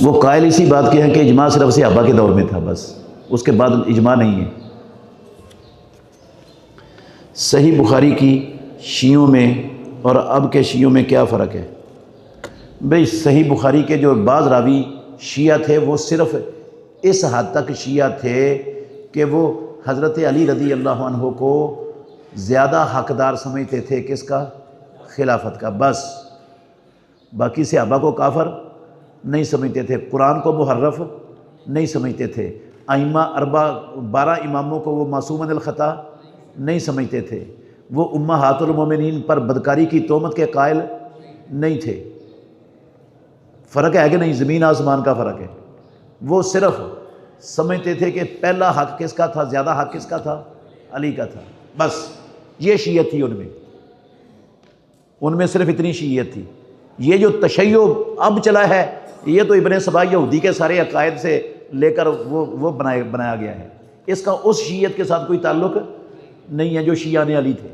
وہ قائل اسی بات کے ہیں کہ اجماع صرف صحابہ کے دور میں تھا، بس اس کے بعد اجماع نہیں ہے۔ صحیح بخاری کی شیعوں میں اور اب کے شیعوں میں کیا فرق ہے؟ بھئی صحیح بخاری کے جو بعض راوی شیعہ تھے وہ صرف اس حد تک شیعہ تھے کہ وہ حضرت علی رضی اللہ عنہ کو زیادہ حقدار سمجھتے تھے، کس کا؟ خلافت کا، بس۔ باقی صحابہ کو کافر نہیں سمجھتے تھے، قرآن کو محرف نہیں سمجھتے تھے، ائمہ 12 اماموں کو وہ معصوم من الخطا نہیں سمجھتے تھے، وہ امہات المومنین پر بدکاری کی تہمت کے قائل نہیں تھے۔ فرق ہے کہ نہیں؟ زمین آسمان کا فرق ہے۔ وہ صرف سمجھتے تھے کہ پہلا حق کس کا تھا، زیادہ حق کس کا تھا؟ علی کا تھا، بس۔ یہ شیعت تھی ان میں صرف اتنی شیعت تھی۔ یہ جو تشیع اب چلا ہے یہ تو ابن سبا یہودی کے سارے عقائد سے لے کر وہ بنایا گیا ہے، اس کا اس شیعت کے ساتھ کوئی تعلق نہیں ہے جو شیعہ نے علی تھے۔